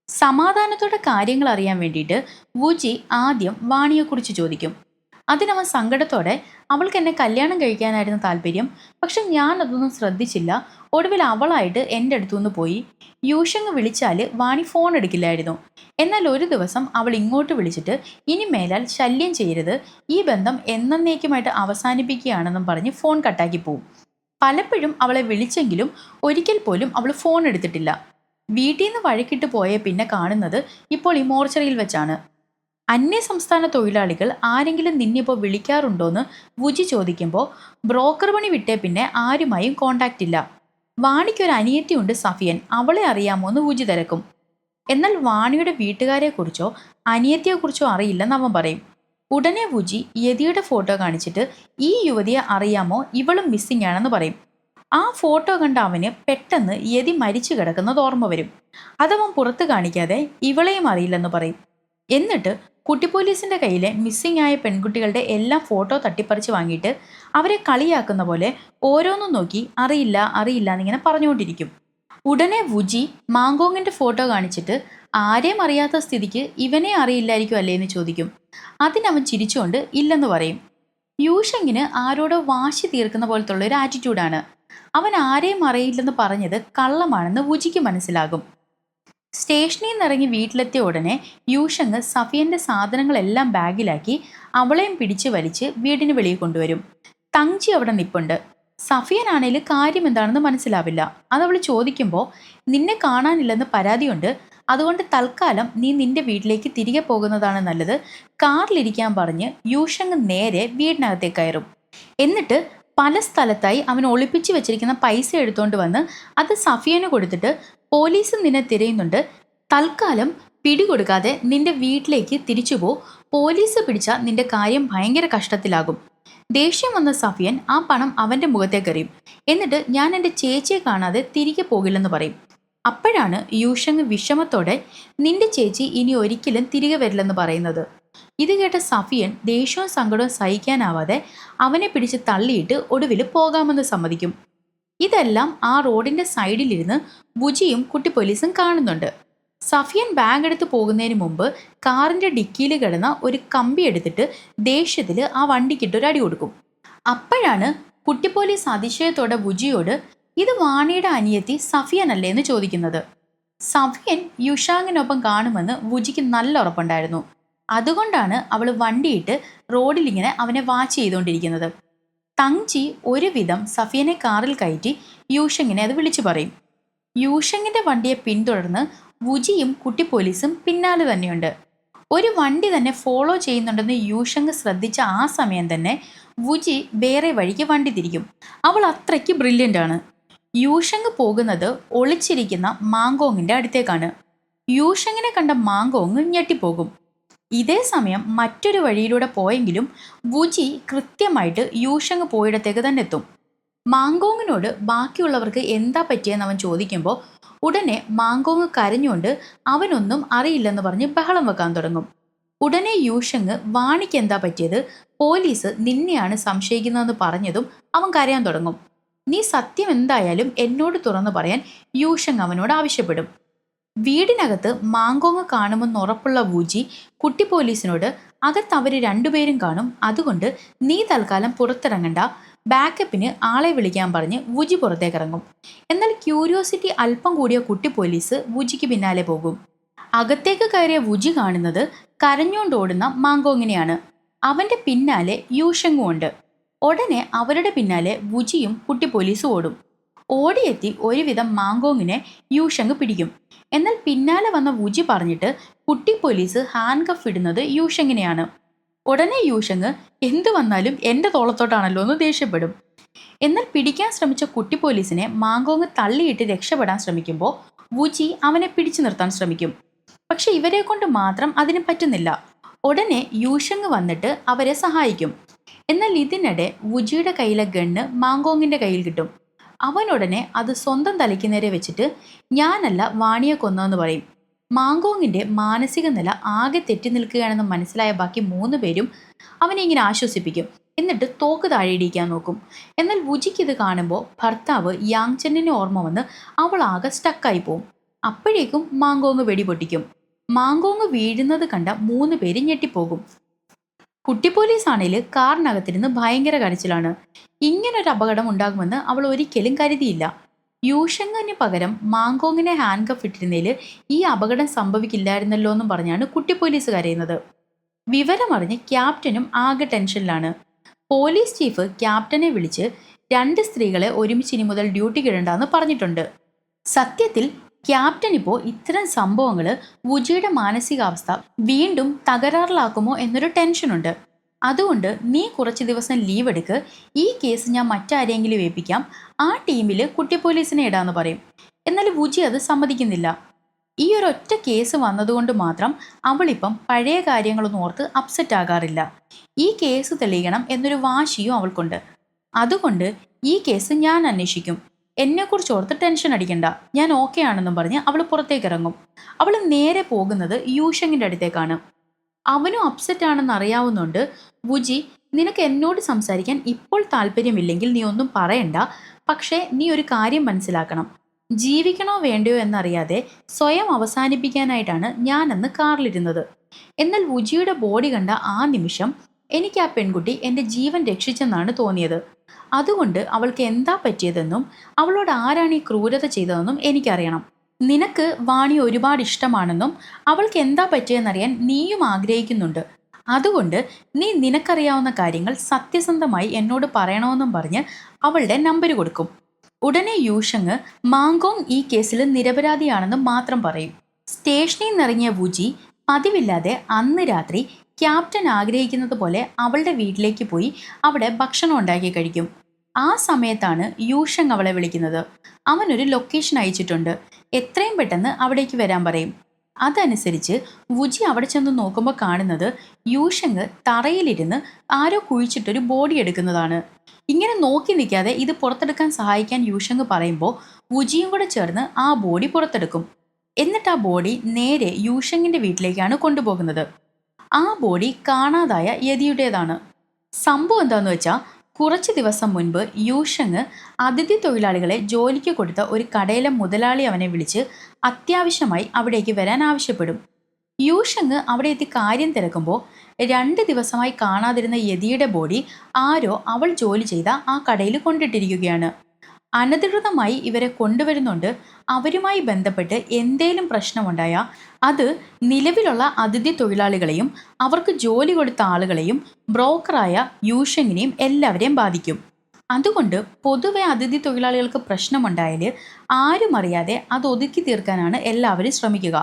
സമാധാനത്തോടെ കാര്യങ്ങൾ അറിയാൻ വേണ്ടിയിട്ട് വുജി ആദ്യം വാണിയെക്കുറിച്ച് ചോദിക്കും. അതിനവൻ സങ്കടത്തോടെ, അവൾക്ക് എന്നെ കല്യാണം കഴിക്കാനായിരുന്നു താല്പര്യം, പക്ഷെ ഞാൻ അതൊന്നും ശ്രദ്ധിച്ചില്ല, ഒടുവിൽ അവളായിട്ട് എൻ്റെ അടുത്തുനിന്ന് പോയി. യൂഷങ് വിളിച്ചാൽ വാണി ഫോൺ എടുക്കില്ലായിരുന്നു. എന്നാൽ ഒരു ദിവസം അവൾ ഇങ്ങോട്ട് വിളിച്ചിട്ട്, ഇനി മേലാൽ ശല്യം ചെയ്യരുത്, ഈ ബന്ധം എന്നേക്കുമായിട്ട് അവസാനിപ്പിക്കുകയാണെന്നും പറഞ്ഞ് ഫോൺ കട്ടാക്കി പോവും. പലപ്പോഴും അവളെ വിളിച്ചെങ്കിലും ഒരിക്കൽ പോലും അവൾ ഫോൺ എടുത്തിട്ടില്ല. വീട്ടിൽ നിന്ന് വഴക്കിട്ട് പോയ പിന്നെ കാണുന്നത് ഇപ്പോൾ ഈ മോർച്ചറിയിൽ വെച്ചാണ്. അന്യ സംസ്ഥാന തൊഴിലാളികൾ ആരെങ്കിലും നിന്നിപ്പോൾ വിളിക്കാറുണ്ടോയെന്ന് വുജി ചോദിക്കുമ്പോൾ, ബ്രോക്കർ പണി വിട്ടേ പിന്നെ ആരുമായും കോണ്ടാക്റ്റ് ഇല്ല. വാണിക്കൊരു അനിയത്തിയുണ്ട് സഫിയൻ, അവളെ അറിയാമോ എന്ന് വുജി തിരക്കും. എന്നാൽ വാണിയുടെ വീട്ടുകാരെക്കുറിച്ചോ അനിയത്തിയെക്കുറിച്ചോ അറിയില്ലെന്ന് അവൻ പറയും. ഉടനെ വുജി യതിയുടെ ഫോട്ടോ കാണിച്ചിട്ട്, ഈ യുവതിയെ അറിയാമോ, ഇവളും മിസ്സിംഗ് ആണെന്ന് പറയും. ആ ഫോട്ടോ കണ്ട അവന് പെട്ടെന്ന് യതി മരിച്ചു കിടക്കുന്നത് ഓർമ്മ വരും. അതവൻ പുറത്ത് കാണിക്കാതെ ഇവളെയും അറിയില്ലെന്ന് പറയും. എന്നിട്ട് കുട്ടി പോലീസിൻ്റെ കയ്യിലെ മിസ്സിംഗ് ആയ പെൺകുട്ടികളുടെ എല്ലാം ഫോട്ടോ തട്ടിപ്പറിച്ച് വാങ്ങിയിട്ട് അവരെ കളിയാക്കുന്ന പോലെ ഓരോന്നും നോക്കി അറിയില്ല അറിയില്ല എന്നിങ്ങനെ പറഞ്ഞുകൊണ്ടിരിക്കും. ഉടനെ വുജി മാങ്കോങ്ങിൻ്റെ ഫോട്ടോ കാണിച്ചിട്ട്, ആരെയും അറിയാത്ത സ്ഥിതിക്ക് ഇവനെ അറിയില്ലായിരിക്കും അല്ലേ എന്ന് ചോദിക്കും. അതിനവൻ ചിരിച്ചുകൊണ്ട് ഇല്ലെന്ന് പറയും. യൂഷങ്ങിന് ആരോടോ വാശി തീർക്കുന്ന പോലത്തുള്ള ഒരു ആറ്റിറ്റ്യൂഡാണ്. അവൻ ആരെയും അറിയില്ലെന്ന് പറഞ്ഞത് കള്ളമാണെന്ന് വുജിക്ക് മനസ്സിലാകും. സ്റ്റേഷനിൽ നിന്നിറങ്ങി വീട്ടിലെത്തിയ ഉടനെ യൂഷങ് സഫിയൻ്റെ സാധനങ്ങളെല്ലാം ബാഗിലാക്കി അവളെയും പിടിച്ച് വലിച്ച് വീടിന് വെളിയിൽ കൊണ്ടുവരും. തങ്ജി അവിടെ നിൽപ്പുണ്ട്. സഫിയനാണേൽ കാര്യം എന്താണെന്ന് മനസ്സിലാവില്ല. അതവൾ ചോദിക്കുമ്പോൾ, നിന്നെ കാണാനില്ലെന്ന് പരാതിയുണ്ട്, അതുകൊണ്ട് തൽക്കാലം നീ നിന്റെ വീട്ടിലേക്ക് തിരികെ പോകുന്നതാണ് നല്ലത്, കാറിലിരിക്കാൻ പറഞ്ഞ് യൂഷങ് നേരെ വീടിനകത്തേക്ക് കയറും. എന്നിട്ട് പല സ്ഥലത്തായി അവൻ ഒളിപ്പിച്ച് വെച്ചിരിക്കുന്ന പൈസ എടുത്തുകൊണ്ട് വന്ന് അത് സഫിയന് കൊടുത്തിട്ട്, പോലീസ് നിന്നെ തിരയുന്നുണ്ട്, തൽക്കാലം പിടികൊടുക്കാതെ നിന്റെ വീട്ടിലേക്ക് തിരിച്ചു പോ, പോലീസ് പിടിച്ചാൽ നിന്റെ കാര്യം ഭയങ്കര കഷ്ടത്തിലാകും. ദേഷ്യം വന്ന സഫിയൻ ആ പണം അവൻ്റെ മുഖത്തേക്കെറിയും. എന്നിട്ട്, ഞാൻ എൻ്റെ ചേച്ചിയെ കാണാതെ തിരികെ പോകില്ലെന്ന് പറയും. അപ്പോഴാണ് യൂഷങ് വിഷമത്തോടെ, നിന്റെ ചേച്ചി ഇനി ഒരിക്കലും തിരികെ വരില്ലെന്ന് പറയുന്നത്. ഇത് കേട്ട സഫിയൻ ദേഷ്യവും സങ്കടവും സഹിക്കാനാവാതെ അവനെ പിടിച്ച് തള്ളിയിട്ട് ഒടുവിൽ പോകാമെന്ന് സമ്മതിക്കും. ഇതെല്ലാം ആ റോഡിൻ്റെ സൈഡിലിരുന്ന് വുജിയും കുട്ടി പോലീസും കാണുന്നുണ്ട്. സഫിയൻ ബാഗ് എടുത്ത് പോകുന്നതിന് മുമ്പ് കാറിൻ്റെ ഡിക്കിയിൽ കിടന്ന ഒരു കമ്പി എടുത്തിട്ട് ദേഷ്യത്തിൽ ആ വണ്ടിക്കിട്ടൊരു അടി കൊടുക്കും. അപ്പോഴാണ് കുട്ടി പോലീസ് അതിശയത്തോടെ വുജിയോട്, ഇത് വാണിയുടെ അനിയത്തി സഫിയൻ അല്ലേ എന്ന് ചോദിക്കുന്നത്. സഫിയൻ യുഷാങ്ങിനൊപ്പം കാണുമെന്ന് വുജിക്ക് നല്ല ഉറപ്പുണ്ടായിരുന്നു. അതുകൊണ്ടാണ് അവൾ വണ്ടിയിട്ട് റോഡിലിങ്ങനെ അവനെ വാച്ച് ചെയ്തുകൊണ്ടിരിക്കുന്നത്. തങ്ചി ഒരുവിധം സഫിയനെ കാറിൽ കയറ്റി യൂഷങ്ങിനെ അത് വിളിച്ചു പറയും. യൂഷങ്ങിന്റെ വണ്ടിയെ പിന്തുടർന്ന് വുജിയും കുട്ടി പോലീസും പിന്നാലെ തന്നെയുണ്ട്. ഒരു വണ്ടി തന്നെ ഫോളോ ചെയ്യുന്നുണ്ടെന്ന് യൂഷങ് ശ്രദ്ധിച്ച ആ സമയം തന്നെ വുജി വേറെ വഴിക്ക് വണ്ടി തിരിക്കും. അവൾ അത്രയ്ക്ക് ബ്രില്യൻ്റ് ആണ്. യൂഷങ് പോകുന്നത് ഒളിച്ചിരിക്കുന്ന മാങ്കോങ്ങിന്റെ അടുത്തേക്കാണ്. യൂഷങ്ങിനെ കണ്ട മാങ്കോങ് ഞെട്ടിപ്പോകും. ഇതേ സമയം മറ്റൊരു വഴിയിലൂടെ പോയെങ്കിലും വുജി കൃത്യമായിട്ട് യൂഷങ് പോയിടത്തേക്ക് തന്നെ എത്തും. മാങ്കോങ്ങിനോട് ബാക്കിയുള്ളവർക്ക് എന്താ പറ്റിയെന്ന് അവൻ ചോദിക്കുമ്പോൾ ഉടനെ മാങ്കോങ് കരഞ്ഞുകൊണ്ട് അവനൊന്നും അറിയില്ലെന്ന് പറഞ്ഞ് ബഹളം വെക്കാൻ തുടങ്ങും. ഉടനെ യൂഷങ് വാണിക്ക് എന്താ പറ്റിയത്, പോലീസ് നിന്നെയാണ് സംശയിക്കുന്നതെന്ന് പറഞ്ഞതും അവൻ കരയാൻ തുടങ്ങും. നീ സത്യം എന്തായാലും എന്നോട് തുറന്നു പറയാൻ യൂഷങ് അവനോട് ആവശ്യപ്പെടും. വീടിനകത്ത് മാങ്കോങ് കാണുമെന്ന് ഉറപ്പുള്ള വുജി കുട്ടി പോലീസിനോട് അകത്ത് അവർ രണ്ടുപേരും കാണും, അതുകൊണ്ട് നീ തൽക്കാലം പുറത്തിറങ്ങണ്ട, ബാക്കപ്പിന് ആളെ വിളിക്കാൻ പറഞ്ഞ് വുജി പുറത്തേക്കിറങ്ങും. എന്നാൽ ക്യൂരിയോസിറ്റി അല്പം കൂടിയ കുട്ടി പോലീസ് വുജിക്ക് പിന്നാലെ പോകും. അകത്തേക്ക് കയറിയ വുജി കാണുന്നത് കരഞ്ഞുകൊണ്ടോടുന്ന മാങ്കോങ്ങിനെയാണ്. അവന്റെ പിന്നാലെ യൂഷങ്ങും ഉണ്ട്. ഉടനെ അവരുടെ പിന്നാലെ വുജിയും കുട്ടി പോലീസും ഓടും. ഓടിയെത്തി ഒരുവിധം മാങ്കോങ്ങിനെ യൂഷങ് പിടിക്കും. എന്നാൽ പിന്നാലെ വന്ന വുജി പറഞ്ഞിട്ട് കുട്ടി പോലീസ് ഹാൻഡ് കഫ് ഇടുന്നത് യൂഷങ്ങിനെയാണ്. ഉടനെ യൂഷങ് എന്തു വന്നാലും എൻ്റെ തോളത്തോട്ടാണല്ലോ എന്ന് ദേഷ്യപ്പെടും. എന്നാൽ പിടിക്കാൻ ശ്രമിച്ച കുട്ടി പോലീസിനെ മാങ്കോങ് തള്ളിയിട്ട് രക്ഷപ്പെടാൻ ശ്രമിക്കുമ്പോൾ വുജി അവനെ പിടിച്ചു നിർത്താൻ ശ്രമിക്കും. പക്ഷെ ഇവരെ കൊണ്ട് മാത്രം അതിന് പറ്റുന്നില്ല. ഉടനെ യൂഷങ് വന്നിട്ട് അവരെ സഹായിക്കും. എന്നാൽ ഇതിനിടെ വുജിയുടെ കയ്യിലെ ഗണ്ണ് മാങ്കോങ്ങിന്റെ കയ്യിൽ കിട്ടും. അവനുടനെ അത് സ്വന്തം തലയ്ക്ക് നേരെ വെച്ചിട്ട് ഞാനല്ല വാണിയെ കൊന്നതെന്ന് പറയും. മാങ്കോങ്ങിന്റെ മാനസിക നില ആകെ തെറ്റി നിൽക്കുകയാണെന്ന് മനസ്സിലായ ബാക്കി 3 പേരും അവനെ ഇങ്ങനെ ആശ്വസിപ്പിക്കും. എന്നിട്ട് തോക്ക് താഴെയിടിക്കാൻ നോക്കും. എന്നാൽ വുജിക്ക് ഇത് കാണുമ്പോൾ ഭർത്താവ് യാങ്ചെന്നിനെ ഓർമ്മ വന്ന് അവൾ ആകെ സ്റ്റക്കായി പോവും. അപ്പോഴേക്കും മാങ്കോങ് വെടിപൊട്ടിക്കും. മാങ്കോങ് വീഴുന്നത് കണ്ട 3 പേര് ഞെട്ടിപ്പോകും. കുട്ടി പോലീസ് ആണെങ്കിൽ കാറിനകത്തിരുന്ന് ഭയങ്കര കരച്ചിലാണ്. ഇങ്ങനൊരു അപകടം ഉണ്ടാകുമെന്ന് അവൾ ഒരിക്കലും കരുതിയില്ല. യൂഷങ്ങിന് പകരം മാങ്കോങ്ങിനെ ഹാൻഡ് കഫ് ഇട്ടിരുന്നതിൽ ഈ അപകടം സംഭവിക്കില്ലായിരുന്നല്ലോ എന്നും പറഞ്ഞാണ് കുട്ടി പോലീസ് കരയുന്നത്. വിവരമറിഞ്ഞ് ക്യാപ്റ്റനും ആകെ ടെൻഷനിലാണ്. പോലീസ് ചീഫ് ക്യാപ്റ്റനെ വിളിച്ച് 2 സ്ത്രീകളെ ഒരുമിച്ച് ഇനി മുതൽ ഡ്യൂട്ടിക്ക് ഇടണ്ടെന്ന് പറഞ്ഞിട്ടുണ്ട്. സത്യത്തിൽ ക്യാപ്റ്റൻ ഇപ്പോൾ ഇത്തരം സംഭവങ്ങൾ വുജിയുടെ മാനസികാവസ്ഥ വീണ്ടും തകരാറിലാക്കുമോ എന്നൊരു ടെൻഷനുണ്ട്. അതുകൊണ്ട് നീ കുറച്ച് ദിവസം ലീവ് എടുക്ക്, ഈ കേസ് ഞാൻ മറ്റാരെങ്കിലും ഏൽപ്പിക്കാം, ആ ടീമിൽ കുട്ടി പോലീസിനെ ഇടാന്ന് പറയും. എന്നാൽ വുജി അത് സമ്മതിക്കുന്നില്ല. ഈ ഒരൊറ്റ കേസ് വന്നതുകൊണ്ട് മാത്രം അവളിപ്പം പഴയ കാര്യങ്ങളൊന്നും ഓർത്ത് അപ്സെറ്റ് ആകാറില്ല. ഈ കേസ് തെളിയിക്കണം എന്നൊരു വാശിയും അവൾക്കുണ്ട്. അതുകൊണ്ട് ഈ കേസ് ഞാൻ അന്വേഷിക്കും, എന്നെക്കുറിച്ച് ഓർത്ത് ടെൻഷൻ അടിക്കണ്ട, ഞാൻ ഓക്കെ ആണെന്നും പറഞ്ഞ് അവൾ പുറത്തേക്ക് ഇറങ്ങും. അവൾ നേരെ പോകുന്നത് യൂഷങ്ങിൻ്റെ അടുത്തേക്കാണ്. അവനും അപ്സെറ്റ് ആണെന്ന് അറിയാവുന്നുണ്ട് വുജി, നിനക്ക് എന്നോട് സംസാരിക്കാൻ ഇപ്പോൾ താല്പര്യമില്ലെങ്കിൽ നീ ഒന്നും പറയണ്ട, പക്ഷേ നീ ഒരു കാര്യം മനസ്സിലാക്കണം, ജീവിക്കണോ വേണ്ടയോ എന്നറിയാതെ സ്വയം അവസാനിപ്പിക്കാനായിട്ടാണ് ഞാൻ അന്ന് കാറിലിരുന്നത്. എന്നാൽ വുജിയുടെ ബോഡി കണ്ട ആ നിമിഷം എനിക്ക് ആ പെൺകുട്ടി എൻ്റെ ജീവൻ രക്ഷിച്ചെന്നാണ് തോന്നിയത്. അതുകൊണ്ട് അവൾക്ക് എന്താ പറ്റിയതെന്നും അവളോട് ആരാണ് ഈ ക്രൂരത ചെയ്തതെന്നും എനിക്കറിയണം. നിനക്ക് വാണി ഒരുപാട് ഇഷ്ടമാണെന്നും അവൾക്ക് എന്താ പറ്റിയെന്നറിയാൻ നീയും ആഗ്രഹിക്കുന്നുണ്ട്. അതുകൊണ്ട് നീ നിനക്കറിയാവുന്ന കാര്യങ്ങൾ സത്യസന്ധമായി എന്നോട് പറയണമെന്നും പറഞ്ഞ് അവളുടെ നമ്പർ കൊടുക്കും. ഉടനെ യൂഷങ് മാങ്കോങ് ഈ കേസിൽ നിരപരാധിയാണെന്ന് മാത്രം പറയും. സ്റ്റേഷനിൽ നിന്നിറങ്ങിയ വുജി പതിവില്ലാതെ അന്ന് രാത്രി ക്യാപ്റ്റൻ ആഗ്രഹിക്കുന്നത് പോലെ അവളുടെ വീട്ടിലേക്ക് പോയി അവിടെ ഭക്ഷണം ഉണ്ടാക്കി കഴിക്കും. ആ സമയത്താണ് യൂഷങ് അവളെ വിളിക്കുന്നത്. അവനൊരു ലൊക്കേഷൻ അയച്ചിട്ടുണ്ട്, എത്രയും പെട്ടെന്ന് അവിടേക്ക് വരാൻ പറയും. അതനുസരിച്ച് വുജി അവിടെ ചെന്ന് നോക്കുമ്പോൾ കാണുന്നത് യൂഷങ് തറയിലിരുന്ന് ആരോ കുഴിച്ചിട്ടൊരു ബോഡി എടുക്കുന്നതാണ്. ഇങ്ങനെ നോക്കി നിൽക്കാതെ ഇത് പുറത്തെടുക്കാൻ സഹായിക്കാൻ യൂഷങ് പറയുമ്പോൾ വുജിയും കൂടെ ചേർന്ന് ആ ബോഡി പുറത്തെടുക്കും. എന്നിട്ട് ആ ബോഡി നേരെ യൂഷങ്ങിൻ്റെ വീട്ടിലേക്കാണ് കൊണ്ടുപോകുന്നത്. ആ ബോഡി കാണാതായ യതിയുടേതാണ്. സംഭവം എന്താന്ന് വെച്ചാൽ കുറച്ച് ദിവസം മുൻപ് യൂഷങ് അതിഥി തൊഴിലാളികളെ ജോലിക്ക് കൊടുത്ത ഒരു കടയിലെ മുതലാളി അവനെ വിളിച്ച് അത്യാവശ്യമായി അവിടേക്ക് വരാൻ ആവശ്യപ്പെടും. യൂഷങ് അവിടെ എത്തി കാര്യം തിരക്കുമ്പോൾ 2 ദിവസമായി കാണാതിരുന്ന യതിയുടെ ബോഡി ആരോ അവൾ ജോലി ചെയ്ത ആ കടയിൽ കൊണ്ടിട്ടിരിക്കുകയാണ്. അനധികൃതമായി ഇവരെ കൊണ്ടുവരുന്നുണ്ട്. അവരുമായി ബന്ധപ്പെട്ട് എന്തേലും പ്രശ്നമുണ്ടായാൽ അത് നിലവിലുള്ള അതിഥി തൊഴിലാളികളെയും അവർക്ക് ജോലി കൊടുത്ത ആളുകളെയും ബ്രോക്കറായ യൂഷങ്ങിനെയും എല്ലാവരെയും ബാധിക്കും. അതുകൊണ്ട് പൊതുവെ അതിഥി തൊഴിലാളികൾക്ക് പ്രശ്നമുണ്ടായാൽ ആരും അറിയാതെ അത് ഒതുക്കി തീർക്കാനാണ് എല്ലാവരും ശ്രമിക്കുക.